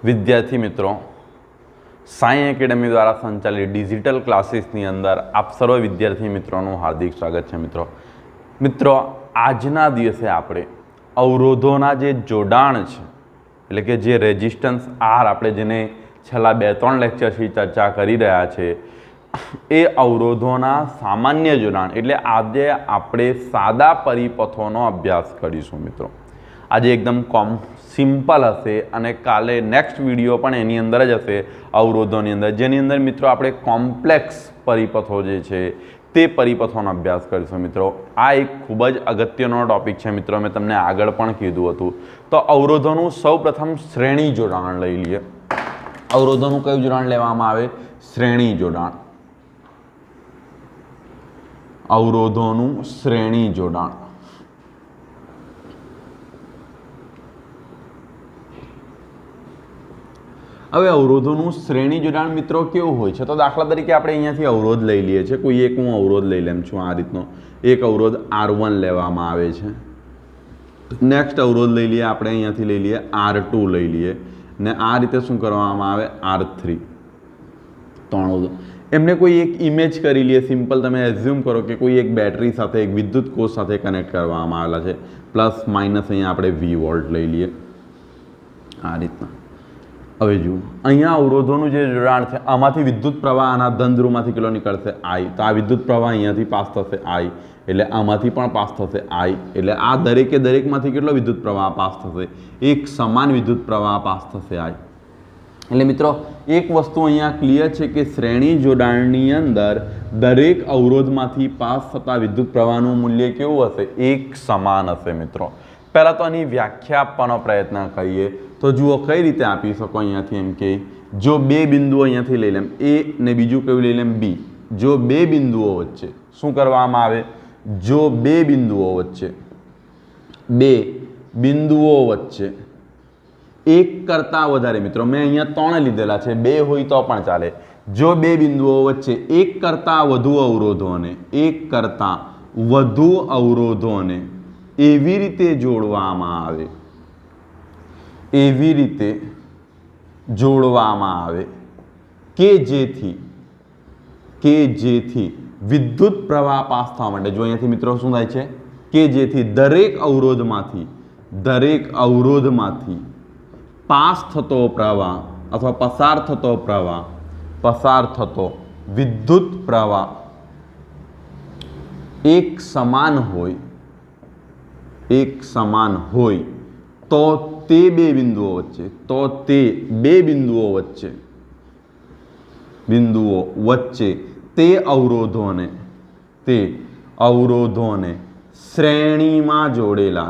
विद्यार्थी मित्रों, साई एकेडमी द्वारा संचालित डिजिटल क्लासेसनी अंदर आप सर्व विद्यार्थी मित्रों हार्दिक स्वागत है। मित्रों आजना दिवसे आपणे अवरोधोना जे जोडाण छे एटले के जे रेजिस्टन्स आर आपणे जेने छेल्ला 2-3 लेक्चरथी चर्चा करी रह्या छे ए अवरोधोना सामान्य जोडाण एटले आजे आपणे सादा परिपथोनो अभ्यास करीशुं। मित्रों आज एकदम सिंपल हशे अने काले नेक्स्ट विडियो पण एनी अंदर ज हशे अवरोधोनी अंदर, जेनी अंदर मित्रों आपणे कॉम्प्लेक्स परिपथो जे छे ते परिपथोनो अभ्यास करीशुं। मित्रों आ एक खूब ज अगत्यनो टॉपिक छे। मित्रों मैं तमने आगळ पण कीधुं हतुं। तो अवरोधोनुं सौप्रथम श्रेणी जोडाण लई लईए। अवरोधोनुं कयुं जोडाण लेवामां आवे? श्रेणी जोडाण। अवरोधोनुं श्रेणी जोडाण। हवे अवरोधोनुं श्रेणी जोडाण मित्रों केवुं होय छे? तो दाखला तरीके आपणे अहींयाथी अवरोध लई लईए छे। कोई एक हूँ अवरोध लई लेम छुं। आ रीतनो एक अवरोध R1 लेवामां आवे छे। नेक्स्ट अवरोध लई लईए आपणे अहींयाथी लई लईए R2 लई लईए ने आ रीते शुं करवामां आवे R3 त्रण अवरोध। एमने कोई एक इमेज करी लीए। सिंपल तमे एज्यूम करो कि कोई एक बेटरी साथे एक विद्युत कोष साथे कनेक्ट करवामां आवेला छे। प्लस माइनस अहींया आपणे V वोल्ट लई लईए आ रीतना। हवे जुओ अहींया अवरोधोनुं जे जोडाण छे आमांथी विद्युत प्रवाह आना धन ध्रुवमांथी केटलो निकळशे I। तो आ विद्युत प्रवाह अहींयाथी पास थशे I एटले आमांथी पण पास थशे I एटले आ दरेके दरेकमांथी केटलो विद्युत प्रवाह पास थशे? एक समान विद्युत प्रवाह पास थशे I। एटले मित्रों एक वस्तु अहींया क्लियर छे कि श्रेणी जोडाणनी अंदर दरेक अवरोधमांथी पास थता विद्युत प्रवाहनुं मूल्य केवुं हशे? एक समान हशे। मित्रों पहला तो आनी व्याख्या आपવાનો प्रयत्न करीए। तो जुओ कई रीते आपी शको। अहींयाथी एम के जो बे बिंदुओ अहींयाथी लई लेम ए ने बीजुं कयुं लई लेम बी। जो बे बिंदुओ वच्चे शुं करवामां आवे? जो बे बिंदुओ वच्चे एक करता वधारे, मित्रों मैं अहींया 3 लीधेला छे, 2 होय तो पण चाले। जो बे बिंदुओ वच्चे एक करता वधु अवरोधोने एवी रीते जोड़वामां आवे के जेथी विद्युत प्रवाह पास थवा माटे जो अहींयाथी मित्रों शुं थाय छे के जेथी दरेक अवरोधमांथी पास थतो प्रवाह अथवा पसार थतो विद्युत प्रवाह एक समान होय तो ते बे बिंदुओ वच्चे ते अवरोधोने श्रेणीमां जोड़ेला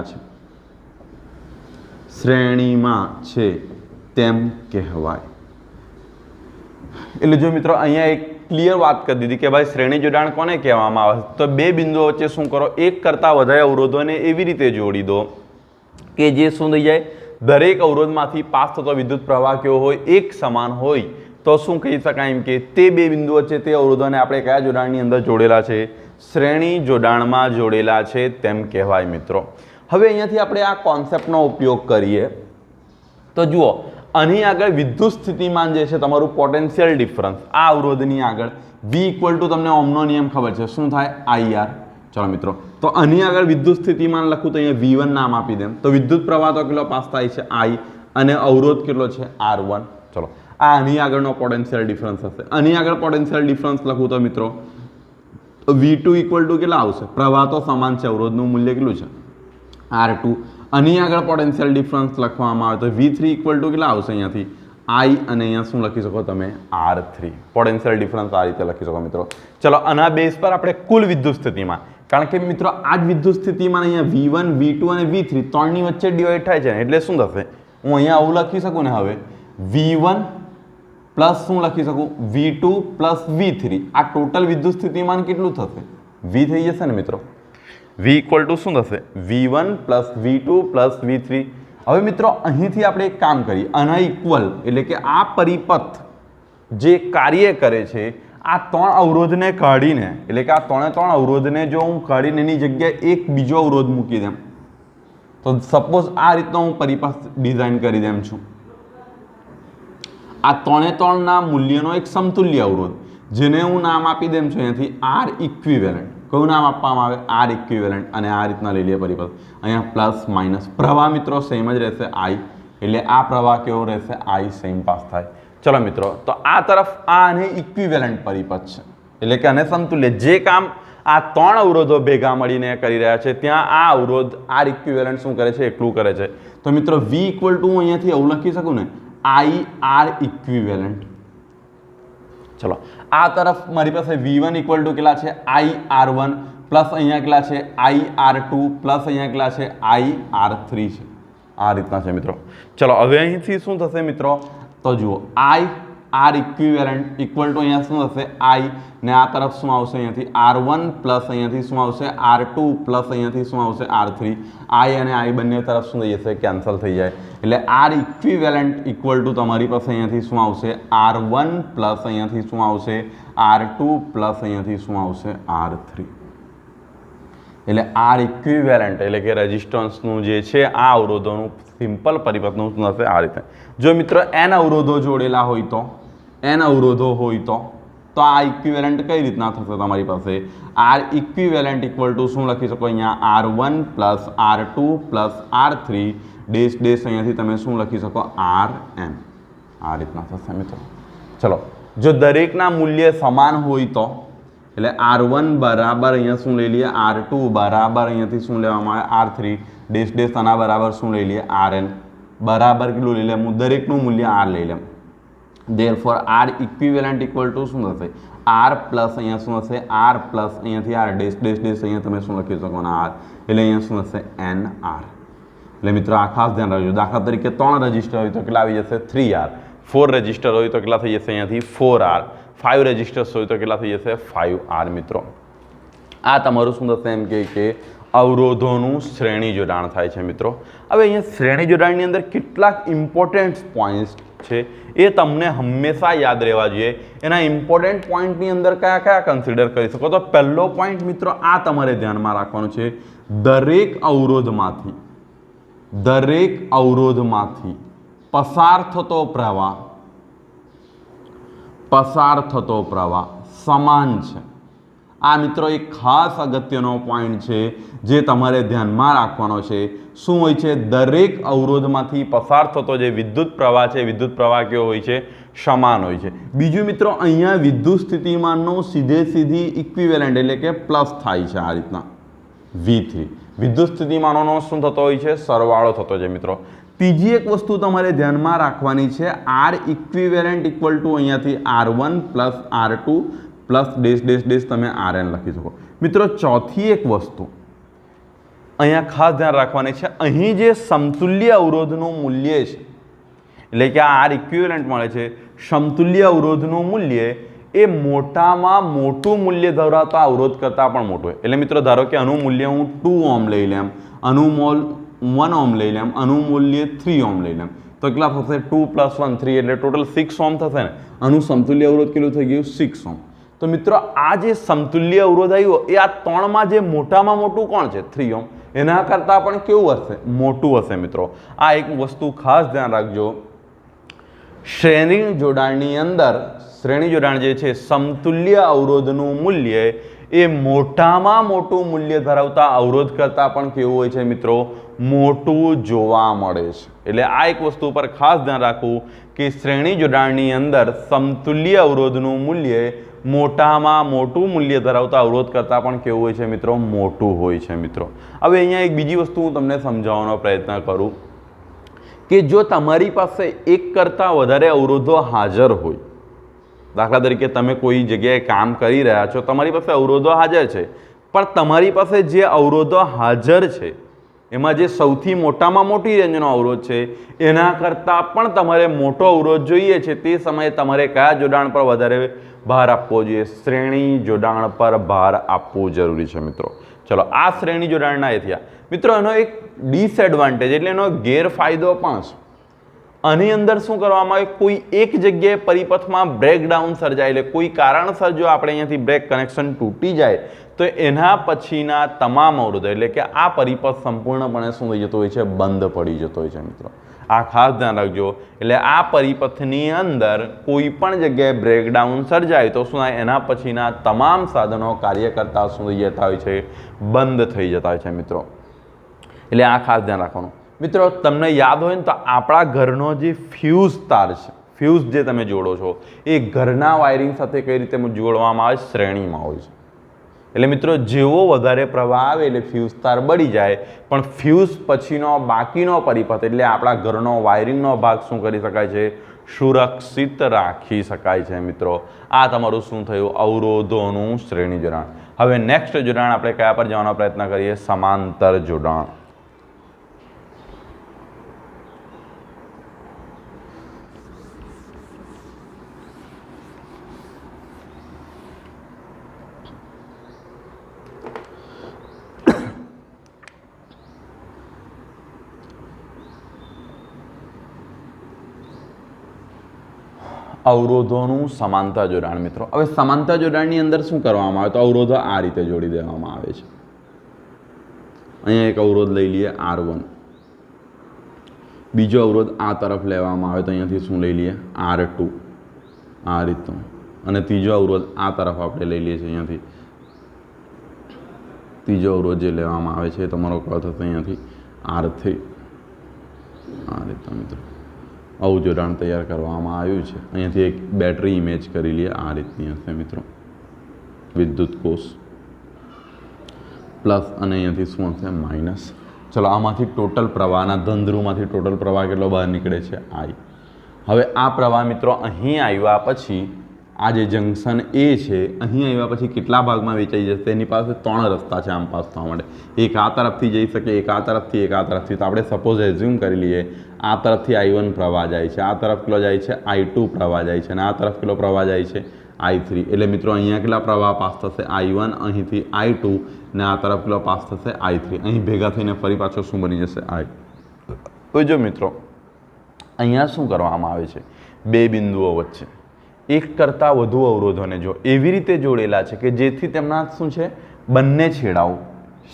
छे तेम कहेवाय। एटले जो मित्रों अहींया एक क्लियर बात कर दीधी कि भाई श्रेणी जोडाण कोने कहेवामां आवे? तो बे बिंदुओ वच्चे शुं करो? एक करता वधारे अवरोधोने एवी रीते जोड़ी दो कि जे शुं थई जाय दरेक अवरोधमांथी पास थतो विद्युत प्रवाह केवो होय? एक समान होय। तो शुं कही शकाय एम के ते बे बिंदु वच्चे ते अवरोधोने आपणे कया जोडाणनी अंदर जोड़ेला छे? श्रेणी जोडाणमां जोड़ेला छे तेम कहेवाय। मित्रों हवे अहींयाथी आपणे आ कॉन्सेप्टनो उपयोग करीए तो जुओ आनी आगळ विद्युत स्थितिमान जे छे तमारुं पोटेन्शियल डिफरन्स आ अवरोधनी आगळ V इक्वल टू तमने ओमनो नियम खबर छे शुं थाय? IR। चलो मित्रों तो आनी आगळ विद्युत स्थितिमान लखुं तो अहींया V1 नाम आपी देम। तो विद्युत प्रवाह तो केटलो पास थाय छे? I अने अवरोध केटलो छे? R1। चलो आनी आगळनो पोटेन्शियल डिफरन्स हशे। आनी आगळ पोटेन्शियल डिफरन्स लखुं तो मित्रों V2 इक्वल टू केटला आवशे? प्रवाह तो समान छे, अवरोधनुं मूल्य केटलुं छे? R2। आनी आगळ पोटेन्शियल डिफरन्स लखवामां आवे तो V3 इक्वल टू केटला आवशे? अहींयाथी I अने अहींया शुं लखी शको तमे? R3। पोटेन्शियल डिफरन्स आ रीते लखी शको। मित्रों चलो आना बेस पर आपणे कुल विद्युत स्थितिमान, कारण के मित्रों आज विद्युत स्थितिमान अहींया V1 V2 अने V3 त्रणनी वच्चे डिवाइड थाय छे एटले शुं थशे? हुं अहींया आवुं लखी शकું ने हवे V1 प्लस शुं लखी શકું? V2 plus V3। आ टोटल विद्युत स्थितिमान केटલું થશે? V થઈ જશે ને मित्रों। V इक्वल टू શું થશે? V1 plus V2 plus V3। હવે મિત્રો અહીંથી આપણે એક કામ કરીએ, આના ઇક્વલ એટલે કે આ પરિપથ જે કાર્ય કરે છે આ 3 અવરોધને કાઢીને એટલે કે આ 3 અવરોધને જો હું કાઢીને એની જગ્યાએ એક બીજો અવરોધ મૂકી દેમ તો સપોઝ આ રીતનો હું પરિપથ ડિઝાઇન કરી દેમ છું। આ ત્રણે ત્રણના મૂલ્યનો એક સમતુલ્ય અવરોધ, જેને હું નામ આપી દેમ છું અહીંયાથી આર ઇક્વિવેલન્ટ. કયું નામ આપવામાં આવે? R equivalent. અને આ રીતના લઈ લઈએ પરિપથ. અહીંયા પ્લસ માઇનસ પ્રવાહ મિત્રો સેમ જ રહેશે આઈ, એટલે આ પ્રવાહ કેવો રહેશે? આઈ સેમ પાસ થાય. ચલો મિત્રો, તો આ તરફ આ અને ઇક્વિવેલન્ટ પરિપથ છે, એટલે કે આને સમતુલ્ય. જે કામ આ ત્રણ અવરોધો ભેગા મળીને કરી રહ્યા છે, ત્યાં આ અવરોધ આર ઇક્વિવેલન્ટ શું કરે છે? એકલું કરે છે. તો મિત્રો વી ઇક્વલ ટુ હું અહીંયાથી આવું લખી શકું ને, આઈ આર ઇક્વિવેલન્ટ. ચલો, આ તરફ મારી પાસે V1 ઇક્વલ ટુ કેટલા છે? આઈ આર વન પ્લસ અહીંયા કેટલા છે? આઈ આર ટુ પ્લસ અહીંયા કેટલા છે? આઈ આર થ્રી છે. આ રીતના છે મિત્રો. ચલો, હવે અહીંથી શું થશે મિત્રો? તો જુઓ, I R equivalent equal to અહીંયા શું થશે? આઈ, ને આ તરફ શું આવશે? અહીંયાથી આર વન પ્લસ અહીંયાથી શું આવશે? આર ટુ પ્લસ અહીંયાથી શું આવશે? R three. આઈ અને આઈ બંને તરફ શું થઈ જશે? કેન્સલ થઈ જાય. એટલે આર ઇક્વિવેલન્ટ ઇક્વલ ટુ તમારી પાસે અહીંયાથી શું આવશે? આર વન પ્લસ અહીંયાથી શું આવશે? આર ટુ પ્લસ અહીંયાથી શું આવશે? R three. એટલે આર ઇક્વિવેલન્ટ એટલે કે રેઝિસ્ટન્સનું જે છે આ અવરોધોનું સિમ્પલ પરિપથનું શું થશે? આ રીતે. જો મિત્રો એન અવરોધો જોડેલા હોય તો, એન અવરોધો હોય તો આ ઇક્વિવેલન્ટ કઈ રીતના થશે તમારી પાસે? આર ઇક્વિવેલન્ટ ઇક્વલ ટુ શું લખી શકો? અહીંયા R one plus R two plus R three dash dash અહીંયાથી તમે શું લખી શકો? R M. આ રીતના થશે મિત્રો. ચલો, જો દરેકના મૂલ્ય સમાન હોય તો, એટલે આર વન બરાબર અહીંયા શું લઈ લઈએ? આર ટુ બરાબર અહીંયાથી શું લેવામાં આવે? આર થ્રી ડેશ ડેશ આના બરાબર શું લઈ લઈએ? આર એન બરાબર કેટલું લઈ લઈએ? હું દરેકનું મૂલ્ય આર લઈ લઉં. Therefore R equivalent equal to શું થશે? આર પ્લસ અહીંયા શું હશે? આર પ્લસ અહીંયાથી આર ડેશ ડેશ ડેશ અહીંયા તમે શું લખી શકો? આર. એટલે અહીંયા શું હશે? N R. એટલે મિત્રો આ ખાસ ધ્યાન રાખજો. દાખલા તરીકે 3 રજિસ્ટર હોય તો કેટલા આવી જશે? 3R. 4 રજિસ્ટર હોય તો કેટલા થઈ જશે? અહીંયાથી 4R. 5 રજિસ્ટર્સ હોય તો કેટલા થઈ જશે? 5R મિત્રો. આ તમારું શું થશે? એમ કે અવરોધોનું શ્રેણી જોડાણ થાય છે મિત્રો. હવે અહીંયા શ્રેણી જોડાણની અંદર કેટલાક ઇમ્પોર્ટન્ટ પોઈન્ટ્સ છે, એ તમને હંમેશા યાદ રહેવા જોઈએ. એના ઇમ્પોર્ટન્ટ પોઈન્ટની અંદર કયા કયા કન્સિડર કરી શકો? તો પહેલો પોઈન્ટ મિત્રો આ તમારે ધ્યાનમાં રાખવાનું છે. દરેક અવરોધમાંથી પસાર થતો પ્રવાહ સમાન છે. આ મિત્રો એક ખાસ અગત્યનો પોઈન્ટ છે જે તમારે ધ્યાનમાં રાખવાનો છે. શું હોય છે? દરેક અવરોધમાંથી પસાર થતો જે વિદ્યુત પ્રવાહ છે, વિદ્યુત પ્રવાહ કેવો હોય છે? સમાન હોય છે. બીજું મિત્રો, અહીંયા વિદ્યુત સ્થિતિમાનનો સીધી ઇક્વિવેલન્ટ એટલે કે પ્લસ થાય છે. આ રીતના V3 વિદ્યુત સ્થિતિમાનોનો શું થતો હોય છે? સરવાળો થતો છે મિત્રો. ત્રીજી એક વસ્તુ તમારે ધ્યાનમાં રાખવાની છે. આર ઇક્વિવેલન્ટ ઇક્વલ ટુ અહીંયાથી R one plus R two plus dash dash dash તમે આર એન લખી શકો મિત્રો. ચોથી એક વસ્તુ અહીંયા ખાસ ધ્યાન રાખવાની છે. અહીં જે સમતુલ્ય અવરોધનું મૂલ્ય છે, એટલે કે આર ઇક્વિવેલન્ટ મળે છે, સમતુલ્ય અવરોધનું મૂલ્ય એ મોટામાં મોટું મૂલ્ય ધરાવતા અવરોધ કરતાં પણ મોટું હોય. એટલે મિત્રો ધારો કે આનું મૂલ્ય હું 2 ઓહ્મ લઈ લઉં, આનું મોલ 1 ઓહ્મ લઈ લઉં, આનું મૂલ્ય 3 ઓહ્મ લઈ લઉં, તો કેટલા થશે? 2 + 1 3 એટલે ટોટલ 6 ઓહ્મ થશે ને. આનું સમતુલ્ય અવરોધ કેટલું થઈ ગયું? 6 ઓહ્મ. તો મિત્રો આ જે સમતુલ્ય અવરોધ આવ્યો એ આ ત્રણમાં જે મોટામાં મોટું કોણ છે? 3 ઓહ્મ. એના કરતાં પણ કેવું હશે? મોટું હશે મિત્રો. આ એક વસ્તુ ખાસ ધ્યાન રાખજો. શ્રેણી જોડાણ જે છે, સમતુલ્ય અવરોધનું મૂલ્ય એ મોટામાં મોટું મૂલ્ય ધરાવતા અવરોધ કરતાં પણ કેવું હોય છે મિત્રો? મોટું જોવા મળે છે. એટલે આ એક વસ્તુ પર ખાસ ધ્યાન રાખવું કે શ્રેણી જોડાણની અંદર સમતુલ્ય અવરોધનું મૂલ્ય મોટામાં મોટું મૂલ્ય ધરાવતા અવરોધ કરતાં પણ કેવું હોય છે મિત્રો? મોટું હોય છે મિત્રો. હવે અહીંયા એક બીજી વસ્તુ હું તમને સમજાવવાનો પ્રયત્ન કરું કે જો તમારી પાસે એક કરતાં વધારે અવરોધો હાજર હોય, દાખલા તરીકે તમે કોઈ જગ્યાએ કામ કરી રહ્યા છો, તમારી પાસે અવરોધો હાજર છે, પણ તમારી પાસે જે અવરોધો હાજર છે એમાં જે સૌથી મોટામાં મોટી રેન્જનો અવરોધ છે એના કરતાં પણ તમારે મોટો અવરોધ જોઈએ છે, તે સમયે તમારે કયા જોડાણ પર વધારે ભાર આપવો જોઈએ? શ્રેણી જોડાણ પર ભાર આપવો જરૂરી છે મિત્રો. ચલો, આ શ્રેણી જોડાણના એ થયા મિત્રો. એનો એક ડિસએડવાન્ટેજ એટલે એનો ગેરફાયદો પણ છે. આની અંદર શું કરવામાં આવે? કોઈ એક જગ્યાએ પરિપથમાં બ્રેકડાઉન સર્જાય, એટલે કોઈ કારણસર જો આપણે અહીંયાથી બ્રેક કનેક્શન તૂટી જાય તો એના પછીના તમામ અવરોધો એટલે કે આ પરિપથ સંપૂર્ણપણે શું થઈ જતો હોય છે? બંધ પડી જતો હોય છે મિત્રો. આ ખાસ ધ્યાન રાખજો. એટલે આ પરિપથની અંદર કોઈ પણ જગ્યાએ બ્રેકડાઉન સર્જાય તો શું થાય, એના પછીના તમામ સાધનો કાર્ય કરતા શું થઈ જતા હોય છે, બંધ થઈ જતા હોય છે મિત્રો. એટલે આ ખાસ ધ્યાન રાખવાનું. મિત્રો તમને યાદ હોય ને તો આપણા ઘરનો જે ફ્યુઝ તાર છે, ફ્યુઝ જે તમે જોડો છો એ ઘરના વાયરિંગ સાથે કઈ રીતે જોડવામાં આવે, શ્રેણીમાં હોય છે. એટલે મિત્રો જેવો વધારે પ્રવાહ આવે એટલે ફ્યુઝ તાર બળી જાય, પણ ફ્યુઝ પછીનો બાકીનો પરિપથ એટલે આપણા ઘરનો વાયરિંગનો ભાગ શું કરી શકાય છે, સુરક્ષિત રાખી શકાય છે મિત્રો. આ તમારું શું થયું, અવરોધોનું શ્રેણી જોડાણ. હવે નેક્સ્ટ જોડાણ આપણે કયા પર જવાનો પ્રયત્ન કરીએ, સમાંતર જોડાણ. અવરોધોનું સમાંતર જોડાણ મિત્રો. હવે સમાંતર જોડાણની અંદર શું કરવામાં આવે, તો અવરોધો આ રીતે જોડી દેવામાં આવે છે. અહીંયા એક અવરોધ લઈ લઈએ R1, બીજો અવરોધ આ તરફ લેવામાં આવે તો અહીંયાથી શું લઈ લઈએ, R2, આ રીતનું, અને ત્રીજો અવરોધ આ તરફ આપણે લઈ લઈએ છીએ. અહીંયાથી ત્રીજો અવરોધ જે લેવામાં આવે છે તમારો કયો થશે, અહીંયાથી R3, આ રીતનું મિત્રો. આવું જોડાણ તૈયાર કરવામાં આવ્યું છે. અહીંયાથી એક બેટરી ઇમેજ કરી લઈએ, આ રીતની હશે મિત્રો, વિદ્યુત કોષ પ્લસ, અને અહીંયાથી શું હશે, માઇનસ. ચલો આમાંથી ટોટલ પ્રવાહના ધનધ્રુવમાંથી ટોટલ પ્રવાહ કેટલો બહાર નીકળે છે, I. હવે આ પ્રવાહ મિત્રો અહીં આવ્યા પછી આ જે જંક્શન એ છે, અહીં આવ્યા પછી કેટલા ભાગમાં વેચાઈ જશે, તેની પાસે 3 રસ્તા છે આમ પાસ થવા માટે. એક આ તરફથી જઈ શકે, એક આ તરફથી, એક આ તરફથી. તો આપણે સપોઝ એઝ્યુમ કરી લઈએ આ તરફથી I1 પ્રવાહ જાય છે, આ તરફ કેટલો જાય છે, I2 પ્રવાહ જાય છે, અને આ તરફ કેટલો પ્રવાહ જાય છે, I3. એટલે મિત્રો અહીંયા કેટલા પ્રવાહ પાસ થશે, I1, અહીંથી I2, ને આ તરફ કેટલો પાસ થશે, I3. અહીં ભેગા થઈને ફરી પાછો શું બની જશે, I. તો જો મિત્રો અહીંયા શું કરવામાં આવે છે, બે બિંદુઓ વચ્ચે એક કરતાં વધુ અવરોધોને જો એવી રીતે જોડેલા છે કે જેથી તેમના શું છે, બંને છેડાઓ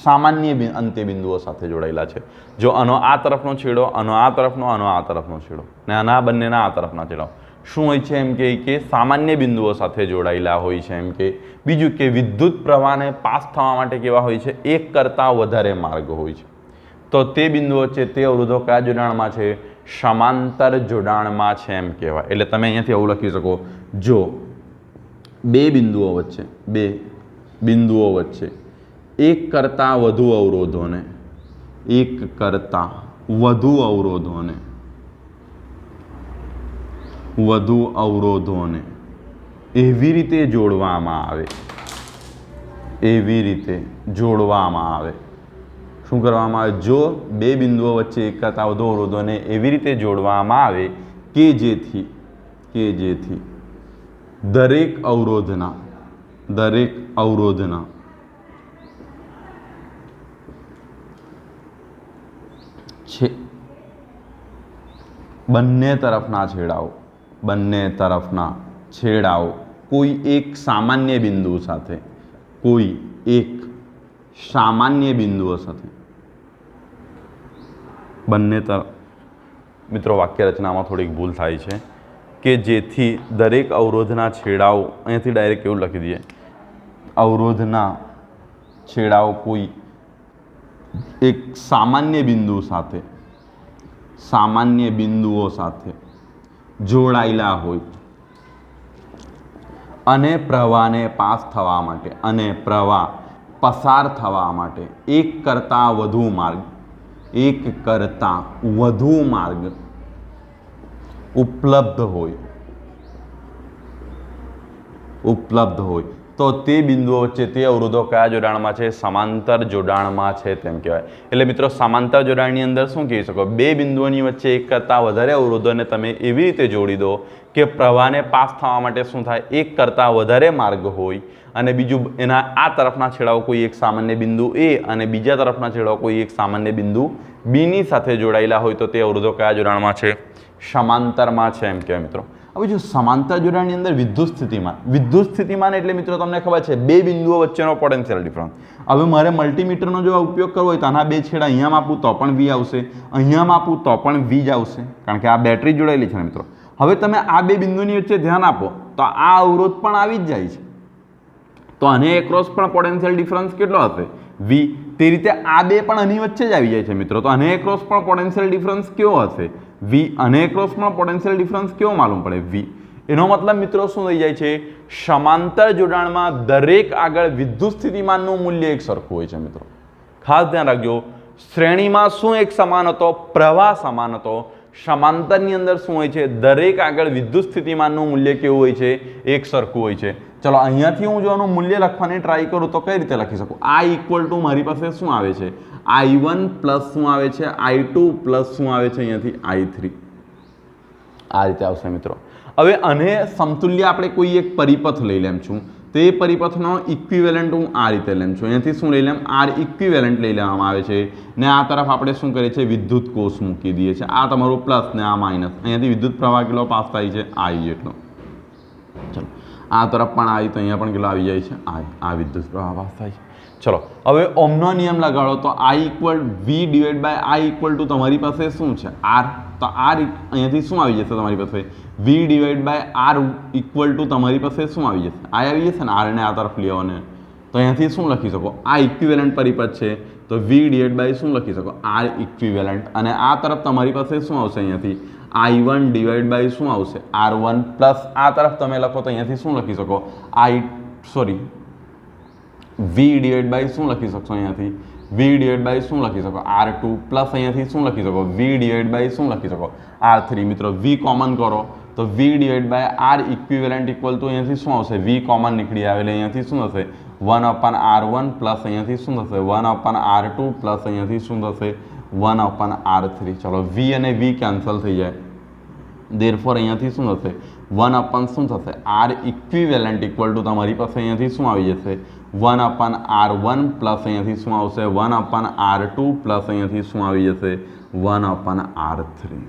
સામાન્ય અંત્યબિંદુઓ સાથે જોડાયેલા છે. જો આનો આ તરફનો છેડો, આનો આ તરફનો, આનો આ તરફનો છેડો, ને આના બંનેના આ તરફના છેડાઓ શું હોય છે, એમ કે સામાન્ય બિંદુઓ સાથે જોડાયેલા હોય છે. એમ કે બીજું કે વિદ્યુત પ્રવાહને પાસ થવા માટે કેવા હોય છે, એક કરતાં વધારે માર્ગ હોય છે. તો તે બિંદુઓ છે તે અવરોધો કયા જોડાણમાં છે, સમાંતર જોડાણમાં છે એમ કહેવાય. એટલે તમે અહીંયાથી આવું લખી શકો, જો બે બિંદુઓ વચ્ચે એક કરતાં વધુ અવરોધોને એવી રીતે જોડવામાં આવે, શું કરવામાં આવે, જો બે બિંદુઓ વચ્ચે એક કરતાં વધુ અવરોધોને એવી રીતે જોડવામાં આવે કે જેથી દરેક અવરોધના બંને તરફના છેડાઓ કોઈ એક સામાન્ય બિંદુ સાથે બંને તરફ. મિત્રો વાક્ય રચનામાં થોડીક ભૂલ થાય છે કે જેથી દરેક અવરોધના છેડાઓ, અહીંયાથી ડાયરેક્ટ એવું લખી દઈએ, અવરોધના છેડાઓ કોઈ એક સામાન્ય બિંદુઓ સાથે જોડાયેલા હોય અને પ્રવાહને પાસ થવા માટે અને પ્રવાહ પસાર થવા માટે એક કરતાં વધુ માર્ગ ઉપલબ્ધ હોય તો તે બિંદુઓ વચ્ચે તે અવરોધો કયા જોડાણમાં છે, સમાંતર જોડાણમાં છે તેમ કહેવાય. એટલે મિત્રો સમાંતર જોડાણની અંદર શું કહી શકો, બે બિંદુઓની વચ્ચે એક કરતાં વધારે અવરોધોને તમે એવી રીતે જોડી દો કે પ્રવાહને પાસ થવા માટે શું થાય, એક કરતાં વધારે માર્ગ હોય, અને બીજું એના આ તરફના છેડાઓ કોઈ એક સામાન્ય બિંદુ A અને બીજા તરફના છેડાઓ કોઈ એક સામાન્ય બિંદુ B ની સાથે જોડાયેલા હોય તો તે અવરોધો કયા જોડાણમાં છે, સમાંતરમાં છે એમ કહેવાય મિત્રો. હવે જો સમાંતર જોડાણની અંદર વિદ્યુત સ્થિતિમાન એટલે મિત્રો તમને ખબર છે બે બિંદુઓ વચ્ચેનો પોટેન્શિયલ ડિફરન્સ. હવે મારે મલ્ટીમીટરનો જો ઉપયોગ કરવો હોય તો આના બે છેડા અહીંયા માપું તો પણ V આવશે, અહીંયા માપું તો પણ V જ આવશે, કારણ કે આ બેટરી જોડાયેલી છે મિત્રો. હવે તમે આ બે બિંદુની વચ્ચે ધ્યાન આપો તો આ અવરોધ પણ આવી જ જાય છે, તો આને એક્રોસ પણ પોટેન્શિયલ ડિફરન્સ કેટલો હશે? V. તે રીતે આ બે પણ આની વચ્ચે જ આવી જાય છે મિત્રો, તો આને એક્રોસ પણ પોટેન્શિયલ ડિફરન્સ કેવો હશે? V. અને એક્રોસ પણ પોટેન્શિયલ ડિફરન્સ કેવો માલુમ પડે? V. એનો મતલબ મિત્રો શું થઈ જાય છે? સમાંતર જોડાણમાં દરેક આગળ વિદ્યુત સ્થિતિમાનનું મૂલ્ય એક સરખું હોય છે મિત્રો. ખાસ ધ્યાન રાખજો, શ્રેણીમાં શું એક સમાન હતો? પ્રવાહ સમાન હતો. સમાંતરની અંદર શું હોય છે? દરેક આગળ વિદ્યુત સ્થિતિમાનનું મૂલ્ય કેવું હોય છે? એક સરખું હોય છે. ચલો અહીંયાથી હું જો આનું મૂલ્ય લખવાની ટ્રાય કરું તો કઈ રીતે લખી શકું? I ઇક્વલ ટુ મારી પાસે શું આવે છે? I1 પ્લસ શું આવે છે? I2 પ્લસ શું આવે છે? અહીંયાથી I3. આ રીતે આવશે મિત્રો. હવે આને સમતુલ્ય આપણે કોઈ એક પરિપથ લઈ લેમ છું, તો એ પરિપથનો ઇક્વિવેલન્ટ હું આ રીતે લેમ છું. અહીંયાથી શું લઈ લેમ? R ઇક્વિવેલન્ટ લઈ લેવામાં આવે છે ને આ તરફ આપણે શું કરીએ છીએ? વિદ્યુત કોષ મૂકી દઈએ છીએ. આ તમારું પ્લસ ને આ માઇનસ. અહીંયાથી વિદ્યુત પ્રવાહ કેટલો પાસ થાય છે? I જેટલો. ચલો આ તરફ પણ આવી તો અહીંયા પણ કેટલો આવી જાય છે? આ વિદ્યુત પ્રવાહ પાસ થાય છે. ચલો હવે ઓહમનો નિયમ લગાડો તો I equal V divide by I equal to તમારી પાસે શું છે? R. તો R અહીંયાથી શું આવી જશે તમારી પાસે? V divide by R equal to તમારી પાસે શું આવી જશે? I આવી જશે ને, R ને આ તરફ લેવાને, તો અહીંયાથી શું લખી શકો? આ ઇક્વિવેલન્ટ પરિપથ છે તો V ડિવાઇડ બાય શું લખી શકો? R equivalent. અને આ તરફ તમારી પાસે શું આવશે? અહીંયાથી I1 ડિવાઇડ બાય શું આવશે? R1 પ્લસ આ તરફ તમે લખો તો અહીંયાથી શું લખી શકો? V ડિવાઇડ બાય શું લખી શકશો? અહીંયાથી V ડિવાઇડ બાય શું લખી શકો? R2 પ્લસ અહીંયાથી શું લખી શકો? V ડિવાઇડ બાય શું લખી શકો? R3. મિત્રો V કોમન કરો તો V divide by R equivalent equal to અહીંયાથી શું આવશે? V કોમન નીકળી આવે એટલે અહીંયાથી શું થશે? 1/R1 પ્લસ અહીંયાથી શું થશે? 1/R2 પ્લસ અહીંયાથી શું થશે? 1/R3. ચલો V અને V કેન્સલ થઈ જાય, therefore અહીંયાથી શું થશે? 1 શું થશે? R ઇક્વિવેલન્ટ ઇક્વલ ટુ તમારી પાસે અહીંયાથી શું આવી જશે? 1/R1 પ્લસ અહીંયાથી શું આવશે? 1/R2 પ્લસ અહીંયાથી શું આવી જશે? 1/R3.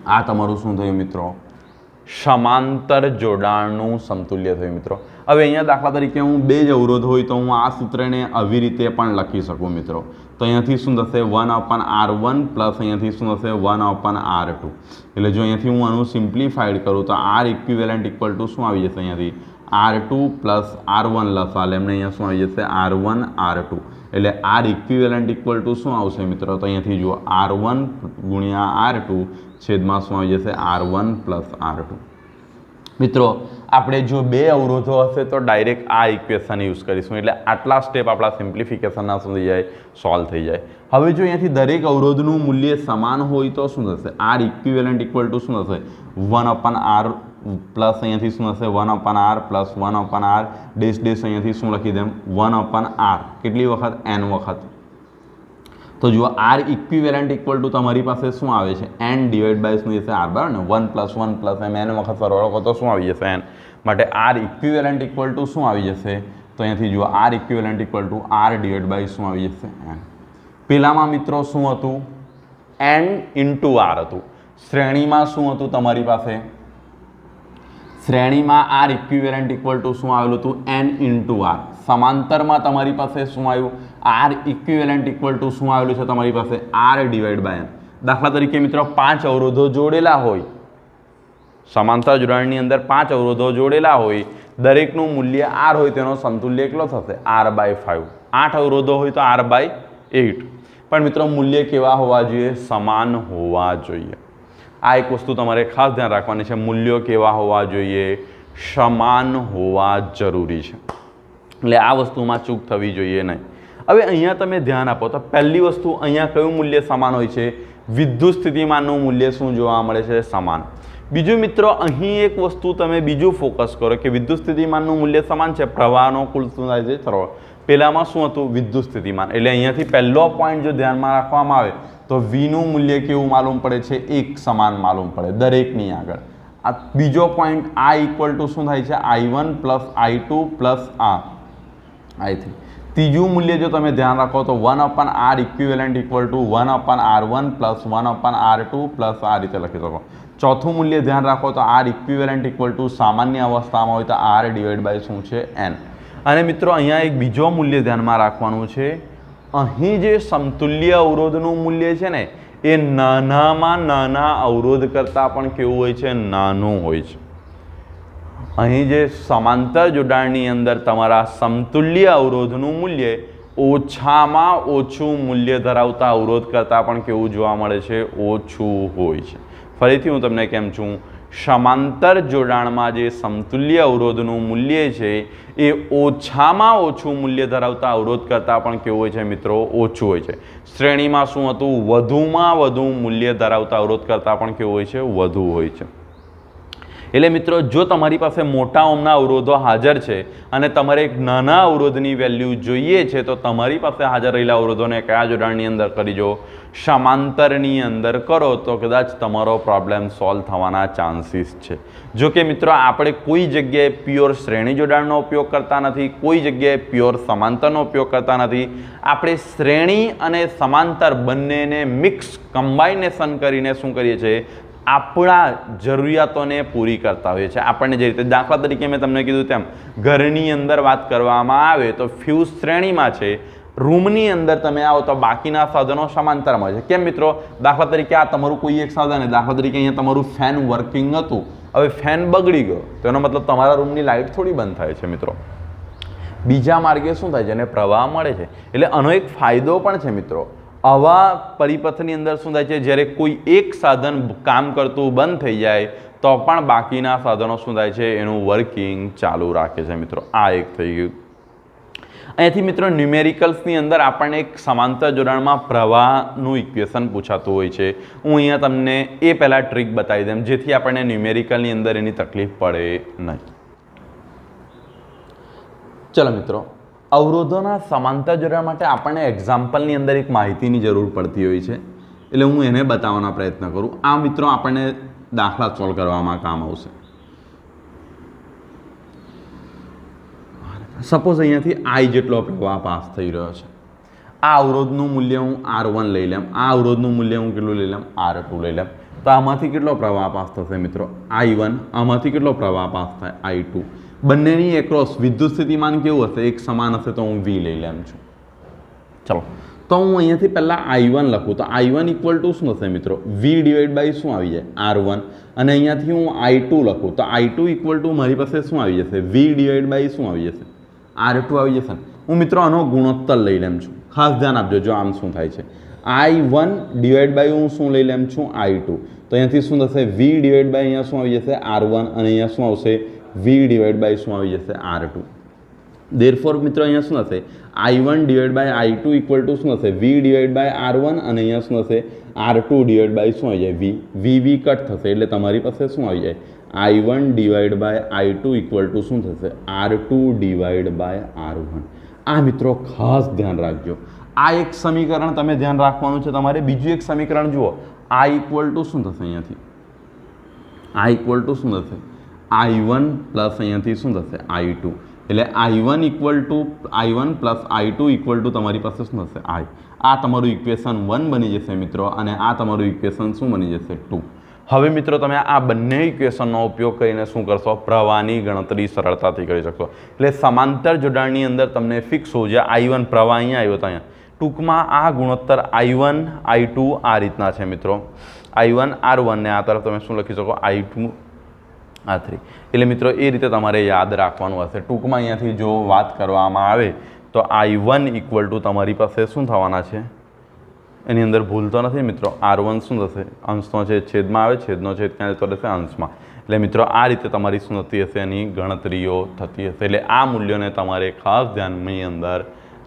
આ તમારું શું થયું મિત્રો? સમાંતર જોડાણનું સમતુલ્ય થયું મિત્રો. હવે અહીંયા દાખલા તરીકે હું બે જ અવરોધ હોય તો હું આ સૂત્રને આવી રીતે પણ લખી શકું મિત્રો. તો અહીંયાથી શું થશે? 1/R1 પ્લસ અહીંયાથી શું થશે? 1/R2. એટલે જો અહીંયાથી હું આનું સિમ્પ્લિફાઈડ કરું તો R ઇક્વિવેલન્ટ ઇક્વલ ટુ શું આવી જશે? અહીંયાથી R2 પ્લસ R1 લસાલ એમને અહીંયા શું આવી જશે? R1 R2. એટલે R ઇક્વિવેલન્ટ ઇક્વલ ટુ શું આવશે મિત્રો? તો અહીંયાથી જુઓ R1 ગુણ્યા R2 છેદમાં શું આવી જશે? R1 plus R2. મિત્રો આપણે જો બે અવરોધો હશે તો ડાયરેક્ટ આ ઇક્વેશન યુઝ કરીશું, એટલે આટલા સ્ટેપ આપણા સિમ્પ્લિફિકેશનના શું થઈ જાય? સોલ્વ થઈ જાય. હવે જો અહીંયાથી દરેક અવરોધનું મૂલ્ય સમાન હોય તો શું થશે? R ઇક્વિવેલન્ટ ઇક્વલ ટુ શું થશે? 1/R પ્લસ અહીંયાથી શું થશે? 1/R plus 1/R dash dash અહીંયાથી શું લખી દેમ? 1/R. કેટલી વખત? n વખત. તો જુઓ R ઇક્વિવેલન્ટ ઇક્વલ ટુ તમારી પાસે શું આવે છે? n ડિવાઇડ બાય શું જશે? R. બરાબર ને? 1 + 1 + m n વખત સરવાળો તો શું આવી જશે? n. માટે R ઇક્વિવેલન્ટ ઇક્વલ ટુ શું આવી જશે? તો અહીંયાથી જુઓ R equivalent equal to R divide by શું આવી જશે? n. પેલામાં મિત્રો શું હતું? n × R હતું. શ્રેણીમાં શું હતું તમારી પાસે? શ્રેણીમાં R ઇક્વિવેલન્ટ ઇક્વલ ટુ શું આવેલું હતું? n × R. સમાંતરમાં તમારી પાસે શું આવ્યું? R ઇક્વિવેલન્ટ ઇક્વલ ટુ શું આવેલું છે તમારી પાસે? R divide by n. દાખલા તરીકે મિત્રો 5 અવરોધો જોડેલા હોય, સમાંતર જોડાણની અંદર 5 અવરોધો જોડેલા હોય, દરેકનું મૂલ્ય R હોય તેનો સમતુલ્ય કેટલો થશે? R/5. 8 અવરોધો હોય તો R/8. પણ મિત્રો મૂલ્ય કેવા હોવા જોઈએ? સમાન હોવા જોઈએ. આ એક વસ્તુ તમારે ખાસ ધ્યાન રાખવાની છે, મૂલ્યો કેવા હોવા જોઈએ? સમાન હોવા જરૂરી છે. એટલે આ વસ્તુમાં ચૂક થવી જોઈએ નહીં. હવે અહીંયા તમે ધ્યાન આપો તો પહેલી વસ્તુ અહીંયા કયું મૂલ્ય સમાન હોય છે? વિદ્યુત સ્થિતિમાનનું મૂલ્ય શું જોવા મળે છે? સમાન. બીજું મિત્રો અહીં એક વસ્તુ તમે બીજું ફોકસ કરો કે વિદ્યુત સ્થિતિમાનનું મૂલ્ય સમાન છે, પ્રવાહનો કુલ શું થાય છે? સરવાળો. પહેલામાં શું હતું? વિદ્યુત સ્થિતિમાન. એટલે અહીંયાથી પહેલો પોઈન્ટ જો ધ્યાનમાં રાખવામાં આવે તો Vનું મૂલ્ય કેવું માલુમ પડે છે? એક સમાન માલુમ પડે દરેકની આગળ. આ બીજો પોઈન્ટ I ઇક્વલ ટુ શું થાય છે? I1 plus I2 plus I3. ત્રીજું મૂલ્ય જો તમે ધ્યાન રાખો તો 1/R equivalent equal two 1/R1 plus 1/R2 plus આ રીતે લખી શકો. ચોથું મૂલ્ય ધ્યાન રાખો તો આર ઇક્વિવેલન્ટ ઇક્વલ ટુ સામાન્ય અવસ્થામાં હોય તો આર ડિવાઈડ બાય શું છે એન. અને મિત્રો અહીંયા એક બીજો મૂલ્ય ધ્યાનમાં રાખવાનું છે. અહીં જે સમતુલ્ય અવરોધનું મૂલ્ય છે ને એ નાનામાં નાના અવરોધ કરતાં પણ કેવું હોય છે, નાનું હોય છે. અહીં જે સમાંતર જોડાણની અંદર તમારા સમતુલ્ય અવરોધનું મૂલ્ય ઓછામાં ઓછું મૂલ્ય ધરાવતા અવરોધ કરતાં પણ કેવું જોવા મળે છે, ઓછું હોય છે. ફરીથી હું તમને કેમ છું, સમાંતર જોડાણમાં જે સમતુલ્ય અવરોધનું મૂલ્ય છે એ ઓછામાં ઓછું મૂલ્ય ધરાવતા અવરોધ કરતાં પણ કેવું હોય છે મિત્રો, ઓછું હોય છે. શ્રેણીમાં શું હતું, વધુમાં વધુ મૂલ્ય ધરાવતા અવરોધ કરતાં પણ કેવું હોય છે, વધુ હોય છે. એટલે મિત્રો જો તમારી પાસે મોટા ઓમના અવરોધો હાજર છે અને તમારે એક નાના અવરોધની વેલ્યુ જોઈએ છે તો તમારી પાસે હાજર રહેલા અવરોધોને કયા જોડાણની અંદર કરીજો, સમાંતરની અંદર કરો તો કદાચ તમારો પ્રોબ્લેમ સોલ્વ થવાના ચાન્સીસ છે. જો કે મિત્રો આપણે કોઈ જગ્યાએ પ્યોર શ્રેણી જોડાણનો ઉપયોગ કરતા નથી, કોઈ જગ્યાએ પ્યોર સમાંતરનો ઉપયોગ કરતા નથી. આપણે શ્રેણી અને સમાંતર બંનેને મિક્સ કમ્બાઇનેશન કરીને શું કરીએ છીએ, આપણા જરૂરિયાતોને પૂરી કરતા હોઈએ છીએ. આપણને જે રીતે દાખલા તરીકે મેં તમને કીધું તેમ ઘરની અંદર વાત કરવામાં આવે તો ફ્યુઝ શ્રેણીમાં છે, રૂમની અંદર તમે આવો તો બાકીના સાધનો સમાંતરમાં છે. કેમ મિત્રો, દાખલા તરીકે આ તમારું કોઈ એક સાધન, દાખલા તરીકે અહીંયા તમારું ફેન વર્કિંગ હતું, હવે ફેન બગડી ગયો તો એનો મતલબ તમારા રૂમની લાઇટ થોડી બંધ થાય છે મિત્રો. બીજા માર્ગે શું થાય છે, એને પ્રવાહ મળે છે. એટલે આનો એક ફાયદો પણ છે મિત્રો. આવા પરિપથની અંદર શું થાય છે, જ્યારે કોઈ એક સાધન કામ કરતું બંધ થઈ જાય તો પણ બાકીના સાધનો શું થાય છે, એનું વર્કિંગ ચાલુ રાખે છે મિત્રો. આ એક થઈ ગયું. અહીંયાથી મિત્રો ન્યુમેરિકલ્સની અંદર આપણને એક સમાંતર જોડાણમાં પ્રવાહનું ઇક્વેશન પૂછાતું હોય છે. હું અહીંયા તમને એ પહેલાં ટ્રીક બતાવી દઉં જેથી આપણને ન્યુમેરિકલની અંદર એની તકલીફ પડે નહીં. ચલો મિત્રો, અવરોધોના સમાંતર જોડાણ માટે આપણને એક્ઝામ્પલની અંદર એક માહિતીની જરૂર પડતી હોય છે, એટલે હું એને બતાવવાનો પ્રયત્ન કરું. આ મિત્રો આપણને દાખલા સોલ્વ કરવામાં કામ આવશે. સપોઝ અહીંયાથી આઈ જેટલો પ્રવાહ પાસ થઈ રહ્યો છે. આ અવરોધનું મૂલ્ય હું R1 લઈ લઉં, આ અવરોધનું મૂલ્ય હું કેટલું લઈ લઉં, R2 લઈ લઉં. તો આમાંથી કેટલો પ્રવાહ પાસ થશે મિત્રો, I1. આમાંથી કેટલો પ્રવાહ પાસ થાય, I2. બંનેની એક્રોસ વિદ્યુત સ્થિતિમાન કેવું હશે, એક સમાન હશે તો હું V લઈ લઉં છું. ચલો, તો હું અહીંયાથી પહેલાં I1 લખું તો I1 ઇક્વલ ટુ શું હશે મિત્રો, V ડિવાઈડ બાય શું આવી જાય, R1. અને અહીંયાથી હું I2 લખું તો I2 ઇક્વલ ટુ મારી પાસે શું આવી જશે, V ડિવાઈડ બાય શું આવી જશે, R2 આવી જશે. હું મિત્રો આનો ગુણોત્તર લઈ લઉં છું. ખાસ ધ્યાન આપજો જો આમ શું થાય છે, I1 ડિવાઈડ બાય હું શું લઈ લઉં છું, I2. તો અહીંયાથી શું થશે, V ડિવાઈડ બાય અહીંયા શું આવી જશે, R1. અને અહીંયા શું આવશે, V ડિવાઈડ બાય શું આવી જશે, R2. દેરફોર મિત્રો અહીંયા શું હશે, I1 divide by I2 equal to શું હશે, V ડિવાઈડ બાય R1. અને અહીંયા શું હશે, R2 ડિવાઈડ બાય શું આવી જાય, V કટ થશે એટલે તમારી પાસે શું આવી જાય, I1 divide by I2 equal to શું થશે, R2 ડિવાઈડ બાય R1. આ મિત્રો ખાસ ધ્યાન રાખજો. આ એક સમીકરણ તમે ધ્યાન રાખવાનું છે તમારે. બીજું એક સમીકરણ જુઓ, આ ઇક્વલ ટુ શું થશે, અહીંયાથી આ ઇક્વલ ટુ શું થશે, I1 પ્લસ અહીંયાથી શું થશે, I2. એટલે I1 equal to I1 plus I2 equal to તમારી પાસે શું થશે, I. આ તમારું ઇક્વેશન 1 બની જશે મિત્રો, અને આ તમારું ઇક્વેશન શું બની જશે, 2. હવે મિત્રો તમે આ બંને ઇક્વેશનનો ઉપયોગ કરીને શું કરશો, પ્રવાહની ગણતરી સરળતાથી કરી શકશો. એટલે સમાંતર જોડાણની અંદર તમને ફિક્સ હોવું જોઈએ, I1 પ્રવાહ અહીંયા આવ્યો તો અહીંયા. ટૂંકમાં આ ગુણોત્તર I1 I2 આ રીતના છે મિત્રો. I1 R1 ને આ તરફ તમે શું લખી શકો, I2 R3. એટલે મિત્રો એ રીતે તમારે યાદ રાખવાનું હશે. ટૂંકમાં અહીંયાથી જો વાત કરવામાં આવે તો I1 ઇક્વલ ટુ તમારી પાસે શું થવાના છે, એની અંદર ભૂલ તો નથી મિત્રો, R1 શું થશે, અંશનો છેદ છેદમાં આવે, છેદનો છેદ ક્યાં જતો રહેશે, અંશમાં. એટલે મિત્રો આ રીતે તમારી શું થતી હશે, એની ગણતરીઓ થતી હશે. એટલે આ મૂલ્યોને તમારે ખાસ ધ્યાનની અંદર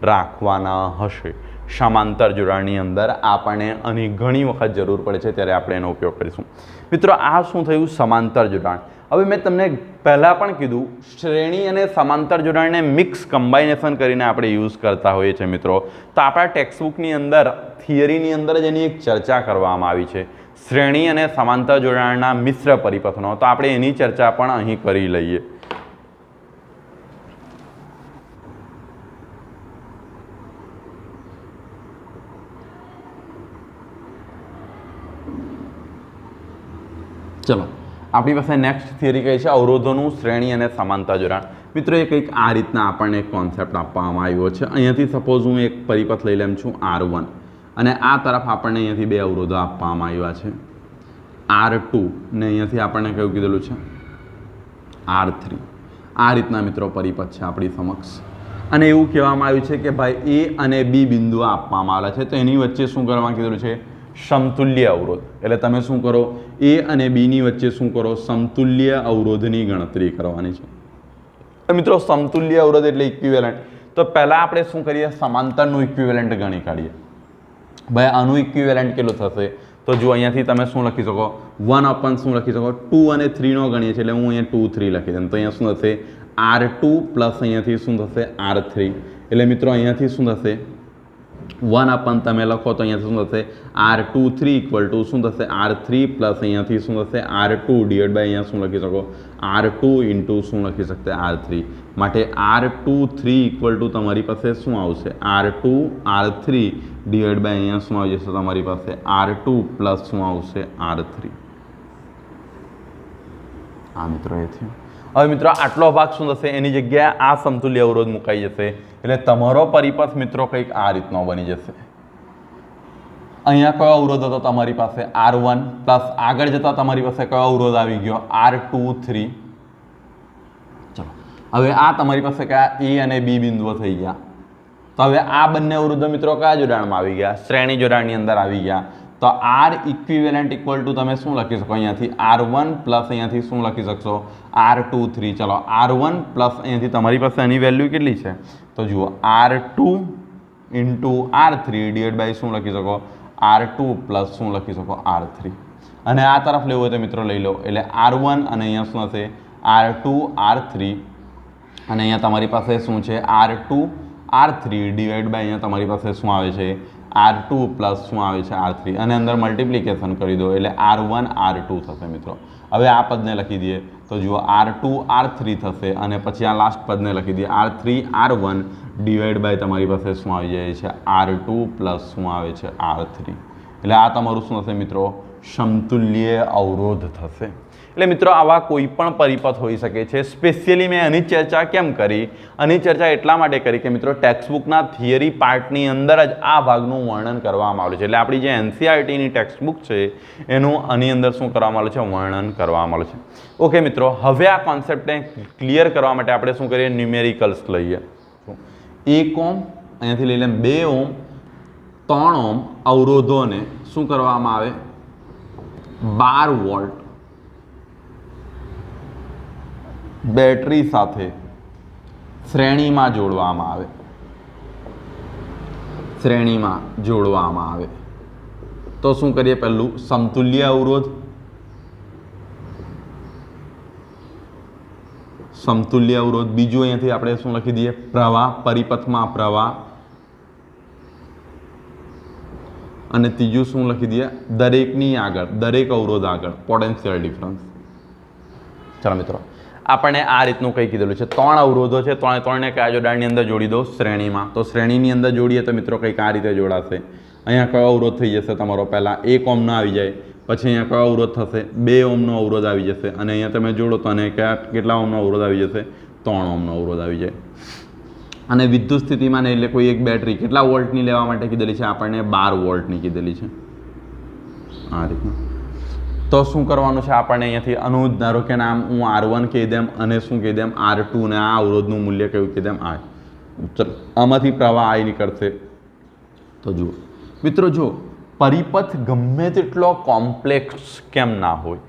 રાખવાના હશે. સમાંતર જોડાણની અંદર આપણને આની ઘણી વખત જરૂર પડે છે ત્યારે આપણે એનો ઉપયોગ કરીશું. મિત્રો આ શું થયું, સમાંતર જોડાણ. હવે મેં તમને પહેલાં પણ કીધું, શ્રેણી અને સમાંતર જોડાણને મિક્સ કમ્બાઇનેશન કરીને આપણે યુઝ કરતા હોઈએ છીએ મિત્રો. તો આપણા ટેક્સ્ટબુકની અંદર થિયરીની અંદર જ એની એક ચર્ચા કરવામાં આવી છે, શ્રેણી અને સમાંતર જોડાણના મિશ્ર પરિપથનો. તો આપણે એની ચર્ચા પણ અહીં કરી લઈએ. ચલો આપણી પાસે નેક્સ્ટ થિયરી કઈ છે, અવરોધોનું શ્રેણી અને સમાંતર જોડાણ. મિત્રો એ કંઈક આ રીતના આપણને એક કોન્સેપ્ટ આપવામાં આવ્યો છે. અહીંયાથી સપોઝ હું એક પરિપથ લઈ લેમ છું R1 અને આ તરફ આપણને અહીંયાથી બે અવરોધો આપવામાં આવ્યા છે R2 ને અહીંયાથી આપણને કયું કીધેલું છે R3. આ રીતના મિત્રો પરિપથ છે આપણી સમક્ષ અને એવું કહેવામાં આવ્યું છે કે ભાઈ A અને B બિંદુઓ આપવામાં આવેલા છે, તો એની વચ્ચે શું કરવા કીધેલું છે સમતુલ્ય અવરોધ. એટલે તમે શું કરો, A અને B ની વચ્ચે શું કરો, સમતુલ્ય અવરોધની ગણતરી કરવાની છે. મિત્રો સમતુલ્ય અવરોધ એટલે ઇક્વિવેલન્ટ. તો પહેલાં આપણે શું કરીએ, સમાંતરનું ઇક્વિવેલન્ટ ગણી કાઢીએ. ભાઈ આનું ઇક્વિવેલન્ટ કેટલું થશે, તો જો અહીંયાથી તમે શું લખી શકો, 1 શું લખી શકો, 2 અને 3 નો ગણીએ છીએ એટલે હું અહીંયા 2 3 લખી દઉં. તો અહીંયા શું થશે R2 પ્લસ અહીંયાથી શું થશે R3. એટલે મિત્રો અહીંયાથી શું થશે 1 તમે લખો તો અહીંયાથી શું થશે R23 ઇક્વલ ટુ શું થશે R3 પ્લસ અહીંયાથી શું થશે R2 ડિવાઇડ બાય અહીંયા શું લખી શકો R2 ઇન્ટુ શું લખી શકते R3. માટે R23 ઇક્વલ ટુ તમારી પાસે શું આવશે R2 R3 ડિવાઇડ બાય અહીંયા શું આવી જશે તમારી પાસે R2 પ્લસ શું આવશે R3. હા મિત્રો એ થયું. હવે મિત્રો આટલો ભાગ શું થશે, એની જગ્યાએ આ સમતુલ્ય અવરોધ મુકાઈ જશે. એટલે તમારો પરિપથ મિત્રો કંઈક આ રીતનો બની જશે. અહીંયા કયો અવરોધ હતો તમારી પાસે R1 પ્લસ આગળ જતા તમારી પાસે કયો અવરોધ આવી ગયો R23. ચલો હવે આ તમારી પાસે કયા A અને B બિંદુઓ થઈ ગયા. તો હવે આ બંને અવરોધો મિત્રો કયા જોડાણમાં આવી ગયા, શ્રેણી જોડાણની અંદર આવી ગયા. તો R ઇક્વિવેલન્ટ ઇક્વલ ટુ તમે શું લખી શકો અહીંયાથી R1 પ્લસ અહીંયાથી શું લખી શકશો R23. ચલો R1 પ્લસ અહીંયાથી તમારી પાસે એની વેલ્યુ કેટલી છે, તો જુઓ R2 into R3 divide by શું લખી શકો R2 પ્લસ શું લખી શકો R3. અને આ તરફ લેવું હોય તો મિત્રો લઈ લો. એટલે R1 અને અહીંયા શું હશે R2 R3 અને અહીંયા તમારી પાસે શું છે R2 R3 ડિવાઇડ બાય અહીંયા તમારી પાસે શું આવે છે R2 પ્લસ શું આવે છે R3 અને અંદર મલ્ટિપ્લિકેશન કરી દો એટલે R1 R2 થશે મિત્રો. હવે આ પદને લખી દઈએ તો જુઓ R2 R3 થશે અને પછી આ લાસ્ટ પદને લખી દઈએ R3 R1 ડિવાઇડ બાય તમારી પાસે શું આવી જાય છે R2 પ્લસ શું આવે છે R3. એટલે આ તમારું શું થશે મિત્રો સમતુલ્ય અવરોધ થશે. એટલે મિત્રો આવા કોઈ પણ પરિપથ હોઈ શકે છે. સ્પેશિયલી મેં આની ચર્ચા કેમ કરી, આની ચર્ચા એટલા માટે કરી કે મિત્રો ટેક્સ્ટબુકના થિયરી પાર્ટની અંદર જ આ ભાગનું વર્ણન કરવામાં આવ્યું છે. એટલે આપણી જે NCERTની ટેક્સ્ટબુક છે એનું આની અંદર શું કરવામાં આવ્યું છે, વર્ણન કરવામાં આવ્યું છે. ઓકે મિત્રો, હવે આ કોન્સેપ્ટને ક્લિયર કરવા માટે આપણે શું કરીએ, ન્યુમેરિકલ્સ લઈએ. 1 ઓહ્મ અહીંયાથી લઈ લે 2 ઓહ્મ 3 ઓહ્મ અવરોધોને શું કરવામાં આવે 12 વોલ્ટ બેટરી સાથે શ્રેણીમાં જોડવામાં આવે. શ્રેણીમાં જોડવામાં આવે તો શું કરીએ, પહેલું સમતુલ્ય અવરોધ, સમતુલ્ય અવરોધ. બીજું અહીંયાથી આપણે શું લખી દઈએ પ્રવાહ, પરિપથમાં પ્રવાહ. અને ત્રીજું શું લખી દઈએ દરેકની આગળ, દરેક અવરોધ આગળ પોટેન્શિયલ ડિફરન્સ. ચાલો મિત્રો આપણને આ રીતનું કંઈ કીધેલું છે. 3 અવરોધો છે, 3ને કયા જોડાણની અંદર જોડી દો શ્રેણીમાં. તો શ્રેણીની અંદર જોડીએ તો મિત્રો કંઈક આ રીતે જોડાશે. અહીંયા કયો અવરોધ થઈ જશે તમારો, પહેલાં 1 ઓહ્મનો આવી જાય, પછી અહીંયા કયો અવરોધ થશે 2 ઓહ્મનો અવરોધ આવી જશે અને અહીંયા તમે જોડો તો અને કેટલા ઓહ્મનો અવરોધ આવી જશે 3 ઓહ્મનો અવરોધ આવી જાય. અને વિદ્યુત સ્થિતિમાં ને એટલે કોઈ એક બેટરી કેટલા વોલ્ટની લેવા માટે કીધેલી છે, આપણને 12 વોલ્ટની કીધેલી છે. આ રીતનું તો શું કરવાનું છે આપણને અહીંયાથી અનુ ધારો કે નામ હું R1 કહી દેમ અને શું કહી દેમ R2 ને આ અવરોધનું મૂલ્ય કયું કહી દેમ I. ચલો આમાંથી પ્રવાહ I નીકળશે. તો જુઓ મિત્રો, જો પરિપથ ગમે તેટલો કોમ્પ્લેક્સ કેમ ના હોય,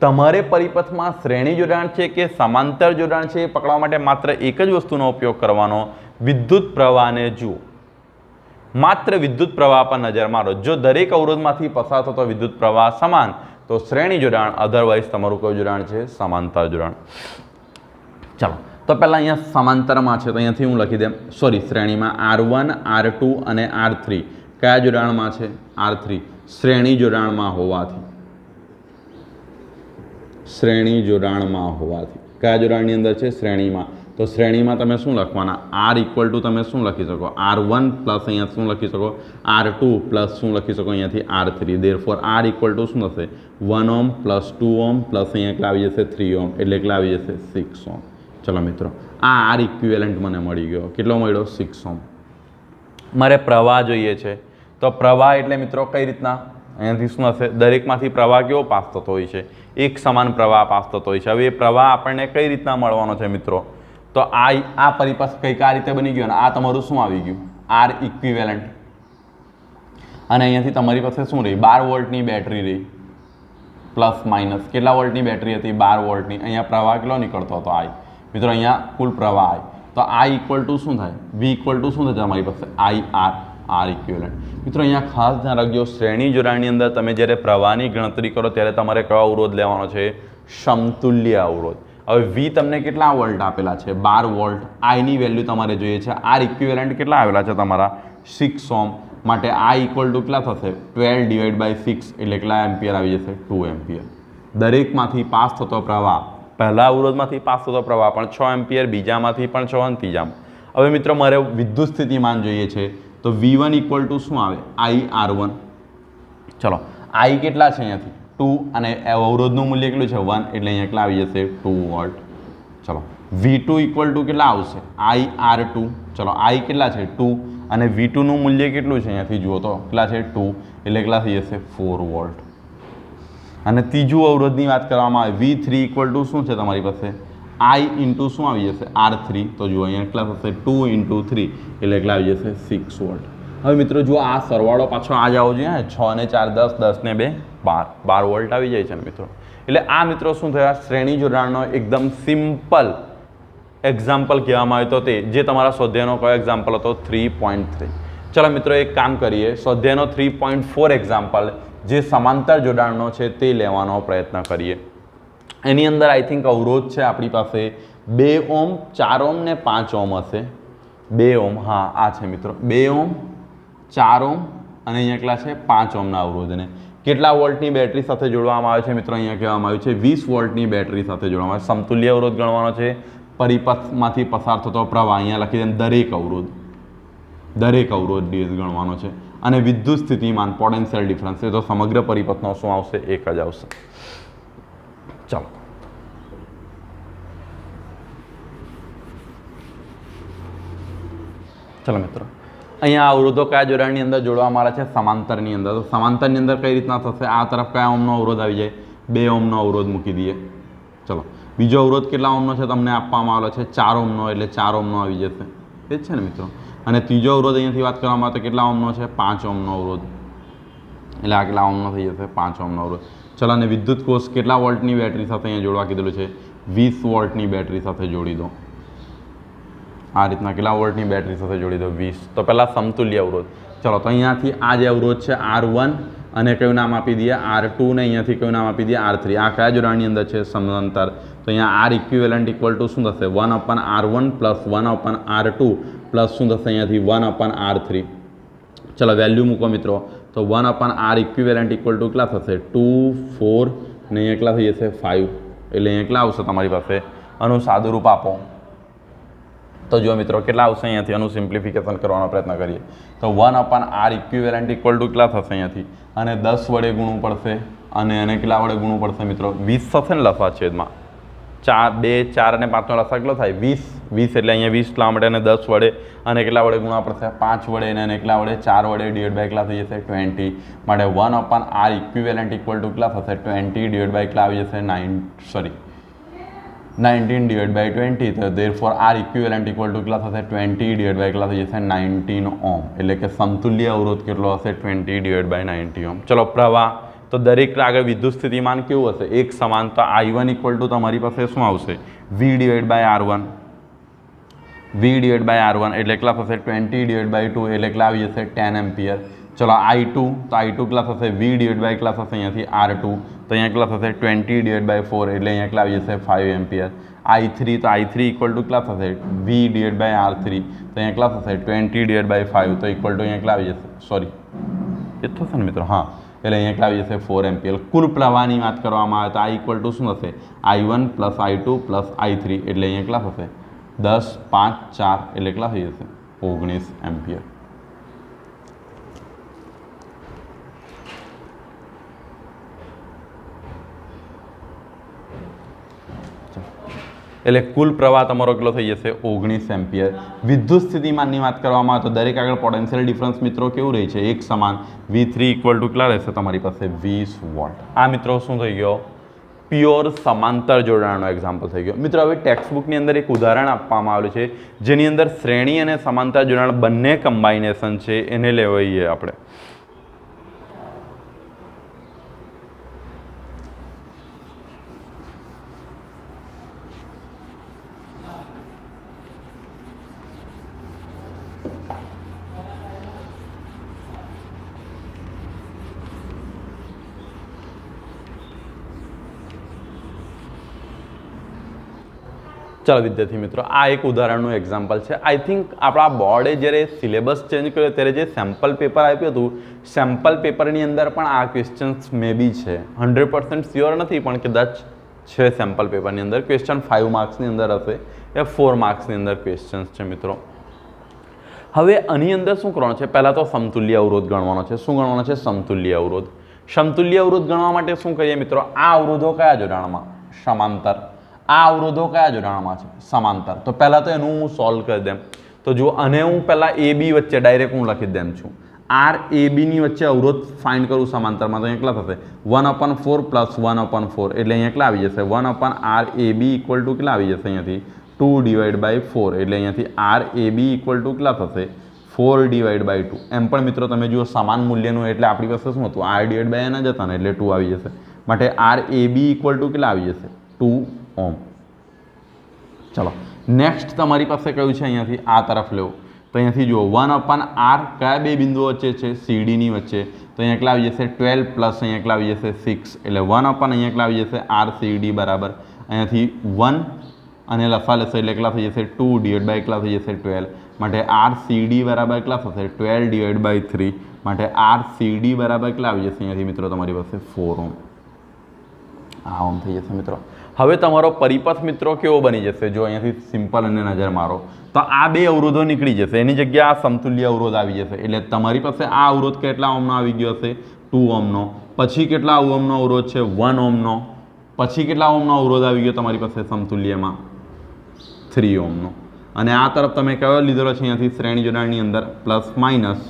તમારે પરિપથમાં શ્રેણી જોડાણ છે કે સમાંતર જોડાણ છે એ પકડવા માટે માત્ર એક જ વસ્તુનો ઉપયોગ કરવાનો, વિદ્યુત પ્રવાહને જુઓ. માત્ર વિદ્યુત પ્રવાહ પર નજર મારો. જો દરેક અવરોધમાંથી પસાર થતો વિદ્યુત પ્રવાહ સમાન તો શ્રેણી જોડાણ, અધરવાઇઝ તમારું કયું જોડાણ છે સમાંતર જોડાણ. ચાલો તો પહેલાં અહીંયા સમાંતરમાં છે તો અહીંયાથી હું લખી દેમ, સોરી શ્રેણીમાં R1 R2 અને R3 કયા જોડાણમાં છે R3 શ્રેણી જોડાણમાં હોવાથી, શ્રેણી જોડાણમાં હોવાથી કયા જોડાણની અંદર છે શ્રેણીમાં. તો શ્રેણીમાં તમે શું લખવાના, આર ઇક્વલ ટુ તમે શું લખી શકો, R1 પ્લસ અહીંયા શું લખી શકો, R2 પ્લસ શું લખી શકો અહીંયાથી R3. Therefore R equal to શું થશે, 1 ઓમ પ્લસ 2 ઓમ પ્લસ અહીંયા કેટલા આવી જશે 3 ઓમ, એટલે કેટલા આવી જશે 6 ઓમ. ચલો મિત્રો, આ આર ઇક્વિવેલન્ટ મને મળી ગયો. કેટલો મળ્યો, 6 ઓમ. મારે પ્રવાહ જોઈએ છે, તો પ્રવાહ એટલે મિત્રો કઈ રીતના, અહીંયાથી શું હશે, દરેકમાંથી પ્રવાહ કેવો પાસ થતો હોય છે, એક સમાન પ્રવાહ પાસ થતો હોય છે. હવે એ પ્રવાહ આપણને કઈ રીતના મળવાનો છે મિત્રો, તો આ પરિપથ કંઈક આ રીતે બની ગયો, અને આ તમારું શું આવી ગયું, આર ઇક્વિવેલન્ટ. અને અહીંયાથી તમારી પાસે શું રહી, 12 વોલ્ટની બેટરી રહી, પ્લસ માઇનસ કેટલા વોલ્ટની બેટરી હતી, 12 વોલ્ટની. અહીંયા પ્રવાહ કેટલો નીકળતો હતો, આઈ. મિત્રો અહીંયા કુલ પ્રવાહ આઈ, તો આઈ ઇક્વલ ટુ શું થાય, વી ઇક્વલ ટુ શું થશે તમારી પાસે, આઈ આર ઇક્વિવેલન્ટ. મિત્રો અહીંયા ખાસ ધ્યાન રાખજો, શ્રેણી જોડાણની અંદર તમે જ્યારે પ્રવાહની ગણતરી કરો ત્યારે તમારે કયો અવરોધ લેવાનો છે, સમતુલ્ય અવરોધ. હવે વી તમને કેટલા વોલ્ટ આપેલા છે, 12 વોલ્ટ. આઈની વેલ્યુ તમારે જોઈએ છે, આર ઇક્વિવેલન્ટ કેટલા આવેલા છે તમારા, 6 ઓમ. માટે આઈ ઇક્વલ ટુ કેટલા થશે, 12 ડિવાઈડ બાય 6, એટલે કેટલા એમ્પિયર આવી જશે, 2 એમ્પિયર. દરેકમાંથી પાસ થતો પ્રવાહ, પહેલા અવરોધમાંથી પાસ થતો પ્રવાહ પણ 6 એમ્પિયર, બીજામાંથી પણ 6 અને ત્રીજામાં. હવે મિત્રો મારે વિદ્યુત સ્થિતિમાન જોઈએ છે, તો V1 ઇક્વલ ટુ શું આવે, IR1. ચલો, આઈ કેટલા છે અહીંયાથી 2, અને અવરોધનું મૂલ્ય કેટલું છે 1, એટલે અહીંયા કેટલા આવી જશે 2 વોલ્ટ. ચલો, V2 ઇક્વલ ટુ કેટલા આવશે, IR2. ચલો, આઈ કેટલા છે 2, અને V2 નું મૂલ્ય કેટલું છે અહીંયાથી જુઓ તો કેટલા છે 2, એટલે કેટલા થઈ જશે 4 વોલ્ટ. અને ત્રીજું અવરોધની વાત કરવામાં આવે, V3 ઇક્વલ ટુ શું છે તમારી પાસે, I ઇન્ટુ શું આવી જશે R3. તો જુઓ અહીંયા કેટલા થશે 2 ઇન્ટુ 3, એટલે કેટલા આવી જશે 6 વોલ્ટ. હવે મિત્રો જુઓ આ સરવાળો પાછો આ જ આવો જોઈએ, 6 ને 4 10, 10 ને 2 12 વોલ્ટ આવી જાય છે ને મિત્રો. એટલે આ મિત્રો શું થયા, શ્રેણી જોડાણનો એકદમ સિમ્પલ એક્ઝામ્પલ કહેવામાં આવે તો તે જે તમારા સ્વાધ્યાયનો કયો એક્ઝામ્પલ હતો, 3.3. ચલો મિત્રો એક કામ કરીએ, સ્વાધ્યાયનો 3.4 એક્ઝામ્પલ જે સમાંતર જોડાણનો છે તે લેવાનો પ્રયત્ન કરીએ. એની અંદર આઈ થિંક અવરોધ છે આપણી પાસે 2 ઓમ, 4 ઓમ ને 5 ઓમ હશે. 2 ઓમ, હા આ છે મિત્રો, 2 ઓમ, 4 ઓમ અને અહીંયા કેટલા છે 5 ઓમના અવરોધને કેટલા વોલ્ટની બેટરી સાથે જોડવામાં આવે છે મિત્રો, અહીંયા કહેવામાં આવ્યું છે 20 વોલ્ટની બેટરી સાથે જોડવામાં આવે. સમતુલ્ય અવરોધ ગણવાનો છે, પરિપથમાંથી પસાર થતો પ્રવાહ અહીંયા લખી દે, દરેક અવરોધ ડીએસ ગણવાનો છે. અને વિદ્યુત સ્થિતિમાન પોટેન્શિયલ ડિફરન્સ, એ તો સમગ્ર પરિપથનો શું આવશે, એક જ આવશે. ચાલો, ચલો મિત્રો, અહીંયા અવરોધો કયા જોડાણની અંદર જોડવામાં આવ્યા છે, સમાંતરની અંદર. તો સમાંતરની અંદર કઈ રીતના થશે, આ તરફ કયા ઓમનો અવરોધ આવી જાય, 2 ઓમનો અવરોધ મૂકી દઈએ. ચલો, બીજો અવરોધ કેટલા ઓમનો છે તમને આપવામાં આવેલો છે, 4 ઓમનો, એટલે 4 ઓમનો આવી જશે, એ જ છે ને મિત્રો. અને ત્રીજો અવરોધ અહીંયાથી વાત કરવામાં આવે તો કેટલા ઓમનો છે, 5 ઓમનો અવરોધ, એટલે આ કેટલા ઓમનો થઈ જશે, 5 ઓમનો અવરોધ. ચલો, અને વિદ્યુત કોષ કેટલા વોલ્ટની બેટરી સાથે અહીંયા જોડવા કીધેલું છે, 20 વોલ્ટની બેટરી સાથે જોડી દો. આ રીતના કેટલા વોલ્ટની બેટરી સાથે જોડી દો, 20. તો પહેલાં સમતુલ્ય અવરોધ. ચલો, તો અહીંયાથી આ જે અવરોધ છે R1, અને કયું નામ આપી દઈએ R2, ને અહીંયાથી કયું નામ આપી દઈએ R3. આ કયા જોડાણની અંદર છે, સમાંતર. તો અહીંયા આર ઇક્વિવેલન્ટ ઇક્વલ ટુ શું થશે, 1/R1 પ્લસ 1/R2 પ્લસ શું થશે અહીંયાથી 1/R3. ચલો વેલ્યુ મૂકો મિત્રો, તો 1/R ઇક્વિવેલન્ટ ઇક્વલ ટુ કેટલા થશે, 2 4 ને અહીંયા કેટલા થઈ જશે 5, એટલે અહીંયા કેટલા આવશે તમારી પાસે, આનું સાદુરૂપ આપો તો જો મિત્રો કેટલા આવશે, અહીંયાથી આનું સિમ્પ્લિફિકેશન કરવાનો પ્રયત્ન કરીએ તો 1/R ઇક્વિવેલન્ટ ઇક્વલ ટુ કેટલા થશે અહીંયાથી, અને 10 વડે ગુણવું પડશે, અને એને કેટલા વડે ગુણવું પડશે મિત્રો, 20 થશે ને લસા છેદમાં, 2 4 અને 5નો લસા કેટલો થાય 20 એટલે અહીંયા 20 લાવવા માટે અને 10 વડે અને કેટલા વડે ગુણવા પડશે, 5 વડે અને કેટલા વડે 4 વડે ડિવાઈડ બાય કેટલા થઈ જશે 20, માટે 1/R ઇક્વિવેલન્ટ ઇક્વલ ટુ કેટલા થશે 20 ડિવાઈડ બાય કેટલા આવી જશે 19 ડિવાઈડ બાય 20, તો therefore R equivalent equal to કેટલા થશે 20 ડિવાઈડ બાય કેટલા થઈ જશે 19 ઓમ, એટલે કે સમતુલ્ય અવરોધ કેટલો હશે 20 ડિવાઈડ બાય 90 ઓમ. ચલો પ્રવાહ, તો દરેક આગળ વિદ્યુત સ્થિતિમાન કેવું હશે, એક સમાન. તો I1 ઇક્વલ ટુ તમારી પાસે શું આવશે, V divide by R1, V divide by R1 એટલે કેટલા થશે 20 ડિવાઈડ બાય 2 એટલે કેટલા આવી જશે 10 એમ્પિયર. ચલો I2, તો I2 કેટલા થશે V ડિવાઈડ બાય કેટલા થશે અહીંયાથી R2, તો અહીંયા કેટલા થશે 20 ડિવાઈડ બાય 4 એટલે અહીંયા કેટલા આવી જશે 5 એમ્પિયર. I3, તો I3 ઇક્વલ ટુ કેટલા થશે V ડિવાઈડ બાય R3, તો અહીંયા કેટલા થશે 20 ડિવાઈડ બાય 5, તો ઇક્વલ ટુ અહીંયા કેટલા આવી જશે, સોરી એ થશે ને મિત્રો, હા એટલે અહીંયા કેટલા આવી જશે 4 એમ્પિયર. કુલ પ્રવાહની વાત કરવામાં આવે તો I ઇક્વલ ટુ શું થશે I1 plus I2 plus I3 એટલે અહીંયા કેટલા થશે 10, 5, 4 એટલે કેટલા થઈ જશે 19 એમ્પિયર। એટલે કુલ પ્રવાહ તમારો કેટલો થઈ જશે 19 એમ્પિયર। વિદ્યુત સ્થિતિમાનની વાત કરવામાં આવે તો દરેક આગળ પોટેન્શિયલ ડિફરન્સ મિત્રો કેવું રહે છે એક સમાન। V3 ઇક્વલ ટુ કેટલા રહેશે તમારી પાસે 20 વોલ્ટ। આ મિત્રો શું થઈ ગયો પ્યોર સમાંતર જોડાણનો એક્ઝામ્પલ થઈ ગયો। મિત્રો હવે ટેક્સ્ટબુકની અંદર એક ઉદાહરણ આપવામાં આવેલું છે જેની અંદર શ્રેણી અને સમાંતર જોડાણ બંને કમ્બાઇનેશન છે એને લેવાઈએ આપણે। ચાલો વિદ્યાર્થી મિત્રો આ એક ઉદાહરણનું એક્ઝામ્પલ છે। આઈ થિંક આપણા બોર્ડે જ્યારે સિલેબસ ચેન્જ કર્યો ત્યારે જે સેમ્પલ પેપર આપ્યું હતું સેમ્પલ પેપરની અંદર પણ આ ક્વેશ્ચન્સ મે બી છે 100% શ્યોર નથી પણ કદાચ છે સેમ્પલ પેપરની અંદર। ક્વેશ્ચન 5 માર્ક્સની અંદર હશે એ 4 માર્ક્સની અંદર ક્વેશ્ચન્સ છે મિત્રો। હવે આની અંદર શું કરવાનું છે પહેલાં તો સમતુલ્ય અવરોધ ગણવાનો છે। શું ગણવાનો છે સમતુલ્ય અવરોધ। સમતુલ્ય અવરોધ ગણવા માટે શું કરીએ મિત્રો આ અવરોધો કયા જોડાણમાં સમાંતર આ અવરોધો કયા જોડાણમાં છે સમાંતર। તો પહેલાં તો એનું હું સોલ્વ કરી દેમ તો જો અને હું પહેલાં એ બી વચ્ચે ડાયરેક્ટ હું લખી દેમ છું આર એ બીની વચ્ચે અવરોધ ફાઇન્ડ કરું સમાંતરમાં તો અહીંયા કેટલા થશે 1/4 પ્લસ 1/4 એટલે અહીંયા કેટલા આવી જશે 1/r A B equal to કેટલા આવી જશે અહીંયાથી 2/4 એટલે અહીંયાથી R A B equal to કેટલા થશે 4/2। એમ પણ મિત્રો તમે જુઓ સમાન મૂલ્યનું એટલે આપણી પાસે શું હતું r ડિવાઇડ બાય એના જ હતા ને એટલે 2 આવી જશે માટે R A B equal to કેટલા આવી જશે 2 ઓમ। ચલો નેક્સ્ટ તમારી પાસે કયું છે અહીંયાથી આ તરફ લેવું તો અહીંયાથી જુઓ 1/r કયા બે બિંદુઓ વચ્ચે છે સીડીની વચ્ચે તો અહીંયા કેટલા આવી જશે 12 પ્લસ અહીંયા કેટલા આવી જશે 6 એટલે 1 અહીંયા કેટલા આવી જશે આર સીડી બરાબર અહીંયાથી 1 અને લસા લેશે એટલે કેટલા થઈ જશે 2 ડિવાઇડ બાય કેટલા થઈ જશે 12 માટે આર સીડી બરાબર કેટલા થશે 12 ડિવાઇડ બાય 3 માટે આર સીડી બરાબર કેટલા આવી જશે અહીંયાથી મિત્રો તમારી પાસે 4 ઓમ। આ ઓમ થઈ જશે મિત્રો। હવે તમારો પરિપથ મિત્રો કેવો બની જશે જો અહીંયાથી સિમ્પલ અને નજર મારો તો આ બે અવરોધો નીકળી જશે એની જગ્યાએ આ સમતુલ્ય અવરોધ આવી જશે એટલે તમારી પાસે આ અવરોધ કેટલા ઓમનો આવી ગયો હશે 2 ઓમનો પછી કેટલા ઓમનો અવરોધ છે 1 ઓમનો પછી કેટલા ઓમનો અવરોધ આવી ગયો તમારી પાસે સમતુલ્યમાં 3 ઓમનો અને આ તરફ તમે કયો લીધેલો છે અહીંયાથી શ્રેણી જોડાણની અંદર પ્લસ માઇનસ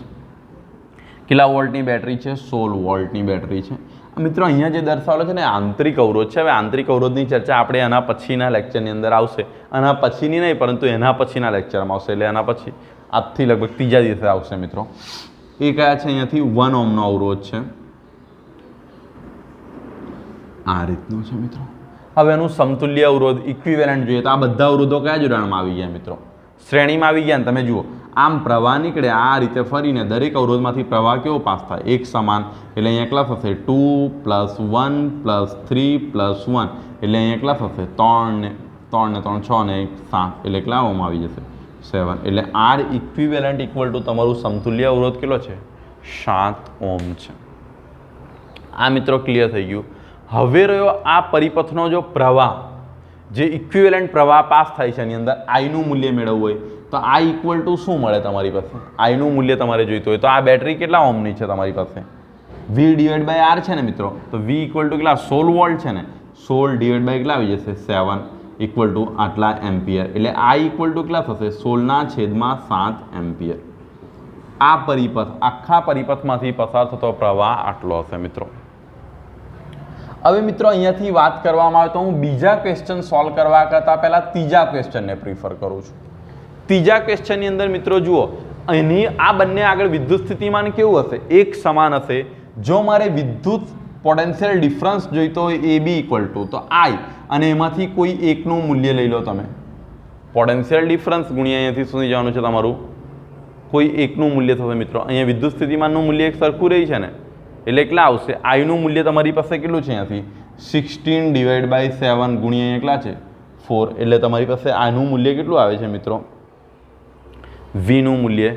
કેટલા વોલ્ટની બેટરી છે 16 વોલ્ટની બેટરી છે। મિત્રો અહીંયા જે દર્શાવેલો છે ને આંતરિક અવરોધ છે। હવે આંતરિક અવરોધની ચર્ચા આપણે એના પછીના લેક્ચરની અંદર આવશે આના પછીની નહીં પરંતુ એના પછીના લેક્ચરમાં આવશે એટલે એના પછી આજથી લગભગ ત્રીજા દિવસે આવશે મિત્રો। એ કયા છે અહીંયાથી 1 ઓમનો અવરોધ છે આ રીતનો છે મિત્રો। હવે એનું સમતુલ્ય અવરોધ ઇક્વિવેલન્ટ જોઈએ તો આ બધા અવરોધો કયા જોડાણમાં આવી ગયા મિત્રો શ્રેણીમાં આવી ગયા ને તમે જુઓ આમ પ્રવાહ નીકળે આ રીતે ફરીને દરેક અવરોધમાંથી પ્રવાહ કેવો પાસ થાય એક સમાન એટલે અહીંયા કેટલા થશે 2 પ્લસ 1 પ્લસ 3 પ્લસ 1 એટલે અહીંયા કેટલા થશે 3 ને 3 6 ને 7 એટલે કેટલા ઓમ આવી જશે 7 એટલે આર ઇક્વિવેલન્ટ ઇક્વલ ટુ તમારું સમતુલ્ય અવરોધ કેટલો છે 7 ઓમ છે। આ મિત્રો ક્લિયર થઈ ગયું। હવે રહ્યો આ પરિપથનો જો પ્રવાહ જે ઇક્વિવેલન્ટ પ્રવાહ પાસ થાય છે એની અંદર આઈનું મૂલ્ય મેળવવું હોય તો આઈ ઇક્વલ ટુ શું મળે તમારી પાસે આઈનું મૂલ્ય તમારે જોઈતું હોય તો આ બેટરી કેટલા ઓમની છે તમારી પાસે વી ડિવાઇડ બાય આર છે ને મિત્રો તો વી ઇક્વલ ટુ કેટલા 16 વોલ્ટ છે ને 16 ડિવાઇડ બાય કેટલા આવી જશે 7 ઇક્વલ ટુ આટલા એમ્પિયર એટલે આઈ ઇક્વલ ટુ કેટલા થશે 16/7 એમ્પિયર। આ પરિપથ આખા પરિપથમાંથી પસાર થતો પ્રવાહ આટલો હશે મિત્રો। હવે મિત્રો અહીંયાથી વાત કરવામાં આવે તો હું બીજા ક્વેશ્ચન સોલ્વ કરવા કરતાં પહેલાં ત્રીજા ક્વેશ્ચનને પ્રિફર કરું છું। ત્રીજા ક્વેશ્ચનની અંદર મિત્રો જુઓ અહીં આ બંને આગળ વિદ્યુત સ્થિતિમાન કેવું હશે એક સમાન હશે। જો મારે વિદ્યુત પોટેન્શિયલ ડિફરન્સ જોઈતો હોય એ બી ઇક્વલ ટુ તો આઈ અને એમાંથી કોઈ એકનું મૂલ્ય લઈ લો તમે પોટેન્શિયલ ડિફરન્સ ગુણ્યા અહીંયાથી શું જવાનું છે તમારું કોઈ એકનું મૂલ્ય થશે મિત્રો। અહીંયા વિદ્યુત સ્થિતિમાનનું મૂલ્ય એક સરખું રહી છે ને એટલે કેટલા આવશે આઈનું મૂલ્ય તમારી પાસે કેટલું છે અહીંયાથી 16 ડિવાઇડ બાય 7 ગુણ્યા કેટલા છે 4 એટલે તમારી પાસે આનું મૂલ્ય કેટલું આવે છે મિત્રો વીનું મૂલ્ય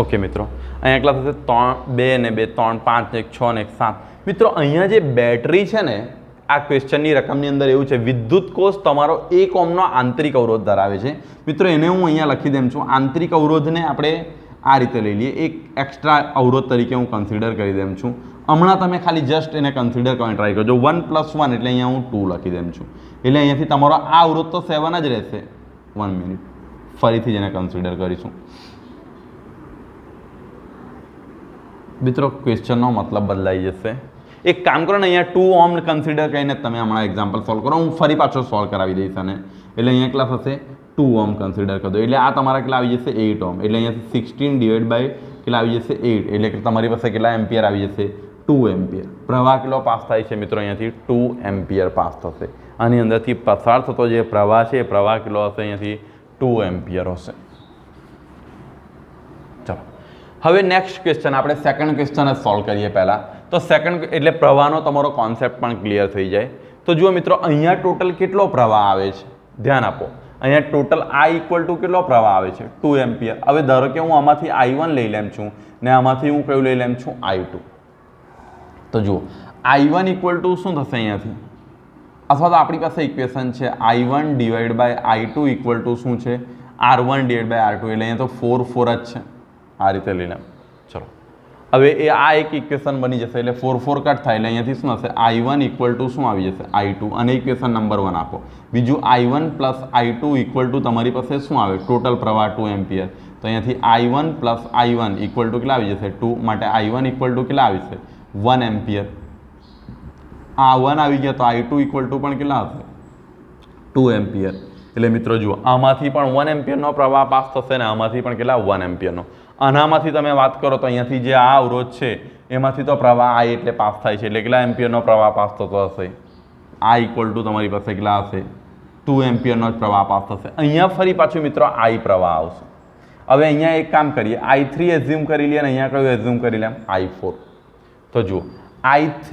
ઓકે મિત્રો, અહીંયા કેટલા થશે? 3 2 ને 2 3 5 ને 1 6 ને 1 7. મિત્રો અહીંયા જે બેટરી છે ને, આ ક્વેશ્ચનની રકમની અંદર એવું છે, વિદ્યુત કોષ તમારો 1 ઓહ્મનો આંતરિક અવરોધ ધરાવે છે. મિત્રો એને હું અહીંયા લખી દેમ છું. આંતરિક અવરોધને આપણે આ રીતે લઈ લઈએ, એક એક્સ્ટ્રા અવરોધ તરીકે હું કન્સિડર કરી દેમ છું. હમણાં તમે ખાલી જસ્ટ એને કન્સિડર કરવાની ટ્રાય કરજો. 1 + 1 એટલે અહીંયા હું 2 લખી દેમ છું. એટલે અહીંયાથી તમારો આ અવરોધ તો 7 જ રહેશે. 1 મિનિટ, ફરીથી જ એને કન્સિડર કરીશું. મિત્રો ક્વેશ્ચનનો મતલબ બદલાઈ જશે. એક કામ કરો ને, અહીંયા 2 ઓહ્મ કન્સિડર કરીને તમે હમણાં એક્ઝામ્પલ સોલ્વ કરો. હું ફરી પાછો સોલ્વ કરાવી દઈશ અને એટલે અહીંયા કેટલા થશે? 2 ઓહ્મ કન્સિડર કરી દો. એટલે આ તમારા કેટલા આવી જશે? 8 ઓહ્મ. એટલે અહીંયાથી 16 ડિવાઈડ બાય કેટલા આવી જશે? 8. એટલે કે તમારી પાસે કેટલા એમ્પિયર આવી જશે? 2 એમ્પિયર. પ્રવાહ કેટલો પાસ થાય છે મિત્રો? અહીંયાથી 2 એમ્પિયર પાસ થશે. આની અંદરથી પસાર થતો જે પ્રવાહ છે એ પ્રવાહ કેટલો હશે? અહીંયાથી 2 એમ્પિયર હશે. ચલો, હવે નેક્સ્ટ ક્વેશ્ચન આપણે સેકન્ડ ક્વેશ્ચન જ સોલ્વ કરીએ પહેલાં. તો સેકન્ડ એટલે પ્રવાહનો તમારો કોન્સેપ્ટ પણ ક્લિયર થઈ જાય. તો જુઓ મિત્રો, અહીંયા ટોટલ કેટલો પ્રવાહ આવે છે? ધ્યાન આપો. અહીંયા ટોટલ I = કેટલો પ્રવાહ આવે છે? 2 એમ્પિયર. હવે ધારો કે હું આમાંથી I1 લઈ લેમ છું ને આમાંથી હું કયું લઈ લેમ છું? I2. તો જુઓ, I1 = શું થશે અહીંયાથી? અથવા તો આપણી પાસે ઇક્વેશન છે I1 / I2 શું છે? R1 / R2. એટલે અહીંયા તો 4 4 જ છે. આ રીતે લઈ લેમ. ચલો, હવે એ આ એક ઇક્વેશન બની જશે. એટલે 4 4 કટ થાય એટલે અહીંયાથી શું હશે? I1 શું આવી જશે? I2. અને ઇક્વેશન નંબર 1 આપો. બીજું I1 + I2 તમારી પાસે શું આવે? ટોટલ પ્રવાહ 2 એમ્પિયર. તો અહીંયાથી I1 + I1 કેટલા આવી જશે? 2. માટે I1 કેટલા આવી છે? 1 એમ્પિયર. આ 1 આવી ગયા તો I2 પણ કેટલા હશે? 2 એમ્પિયર. એટલે મિત્રો જુઓ, આમાંથી પણ 1 એમ્પિયરનો પ્રવાહ પાસ થશે ને આમાંથી પણ કેટલા? 1 એમ્પિયરનો. આનામાંથી તમે વાત કરો તો અહીંયાથી જે આ અવરોધ છે એમાંથી તો પ્રવાહ I એટલે પાસ થાય છે. એટલે કેટલા એમ્પિયરનો પ્રવાહ પાસ થતો હશે? I તમારી પાસે કેટલા હશે? 2 એમ્પિયરનો જ પ્રવાહ પાસ થશે. અહીંયા ફરી પાછું મિત્રો I પ્રવાહ આવશે. હવે અહીંયા એક કામ કરીએ, I3 એઝ્યુમ કરી લઈએ અને અહીંયા કયું એઝ્યુમ કરી લેમ? I4. તો જુઓ, I3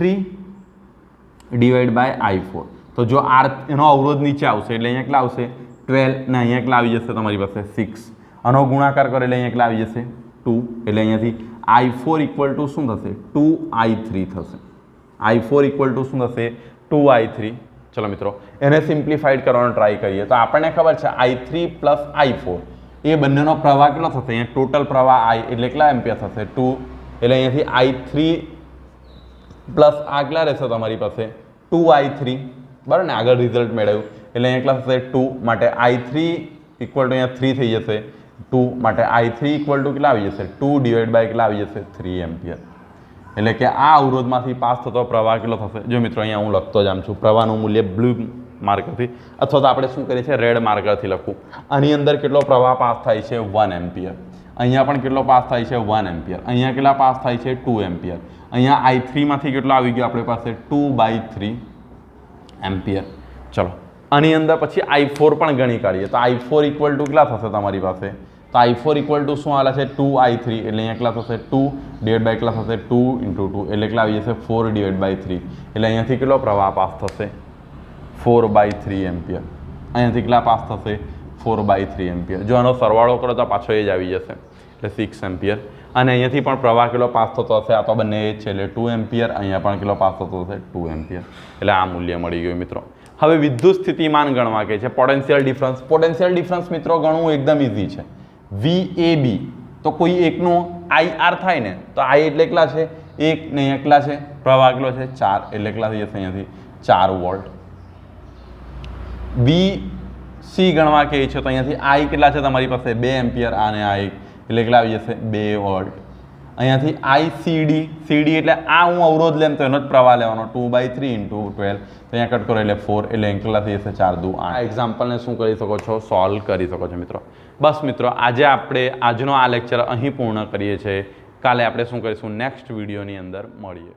/ I4. તો જો R એનો અવરોધ નીચે આવશે એટલે અહીંયા કેટલા આવશે? 12 ને અહીંયા કેટલા આવી જશે તમારી પાસે? 6. આનો ગુણાકાર કરે એટલે અહીંયા કેટલા આવી જશે? 2. એટલે અહીંયાથી I4 શું થશે? 2I3 થશે. I4 શું થશે? 2I3. ચલો મિત્રો, એને સિમ્પ્લિફાઈડ કરવાનો ટ્રાય કરીએ તો આપણને ખબર છે I3 + I4 એ બંનેનો પ્રવાહ કેટલો થશે? અહીંયા ટોટલ પ્રવાહ I એટલે કેટલા એમ્પિયર થશે? 2. એટલે અહીંયાથી I3 પ્લસ આ કેટલા રહેશે તમારી પાસે? 2I3. બરાબર ને? આગળ રિઝલ્ટ મેળવ્યું એટલે અહીંયા કેટલા થશે? 2. માટે I3 અહીંયા 3 થઈ જશે. 2 માટે I3 કેટલા આવી જશે? 2 ડિવાઈડ બાય કેટલા આવી જશે? 3 એમ્પિયર. એટલે કે આ અવરોધમાંથી પાસ થતો પ્રવાહ કેટલો થશે? જો મિત્રો, અહીંયા હું લખતો જામ છું. પ્રવાહનું મૂલ્ય બ્લુ માર્કરથી અથવા તો આપણે શું કરીએ છીએ? રેડ માર્કરથી લખું. આની અંદર કેટલો પ્રવાહ પાસ થાય છે? 1 એમ્પિયર. અહીંયા પણ કેટલો પાસ થાય છે? 1 એમ્પિયર. અહીંયા કેટલા પાસ થાય છે? 2 એમ્પિયર. અહીંયા I3 માંથી કેટલો આવી ગયો આપણી પાસે? 2/3 એમ્પિયર. ચલો, આની અંદર પછી I4 પણ ગણી કાઢીએ તો I4 કેટલા થશે તમારી પાસે? તો I4 શું આલે છે? 2I3. એટલે અહીંયા કેટલા થશે? 2 ડિવાઈડ બાય કેટલા થશે? 2 × 2 એટલે કેટલા આવી જશે? 4 ડિવાઈડ બાય 3. એટલે અહીંયાથી કેટલો પ્રવાહ પાસ થશે? 4/3 એમ્પિયર. અહીંયાથી કેટલા પાસ થશે? 4/3 એમ્પિયર. જો આનો સરવાળો કરો તો પાછો એ જ આવી જશે. એટલે 6 એમ્પિયર. અને અહીંયાથી પણ પ્રવાહ કેટલો પાસ થતો હશે? આ તો બંને એ જ છે. એટલે 2 એમ્પિયર. અહીંયા પણ કેટલો પાસ થતો હશે? 2 એમ્પિયર. એટલે આ મૂલ્ય મળી ગયું મિત્રો. હવે વિદ્યુત સ્થિતિમાન ગણવા કે છે પોટેન્શિયલ ડિફરન્સ. પોટેન્શિયલ ડિફરન્સ મિત્રો ગણવું એકદમ ઇઝી છે. VAB તો કોઈ એકનું IR થાય ને તો I એટલે કેટલા છે? 1 ને કેટલા છે? પ્રવાહ કેટલો છે? 4. એટલે કેટલા થઈ જશે? અહીંયાથી 4 વોલ્ટ. VC ગણવા કે છે તો અહીંયાથી I કેટલા છે તમારી પાસે? 2 એમ્પિયર. અને I એટલે કેટલા આવી જશે? 2 વોલ્ટ. અહીંયાથી CD એટલે આ હું અવરોધ લેમ તો એનો જ પ્રવાહ લેવાનો 2/3 × 12. તો અહીંયા કટ કરો એટલે 4. એટલે કેટલા થઈ જશે? 4 × 2 8. આ એક્ઝામ્પલને શું કરી શકો છો? સોલ્વ કરી શકો છો મિત્રો. બસ મિત્રો, આજે આપણે આજનો આ લેક્ચર અહીં પૂર્ણ કરીએ છીએ. કાલે આપણે શું કરીશું? નેક્સ્ટ વિડીયોની અંદર મળીએ.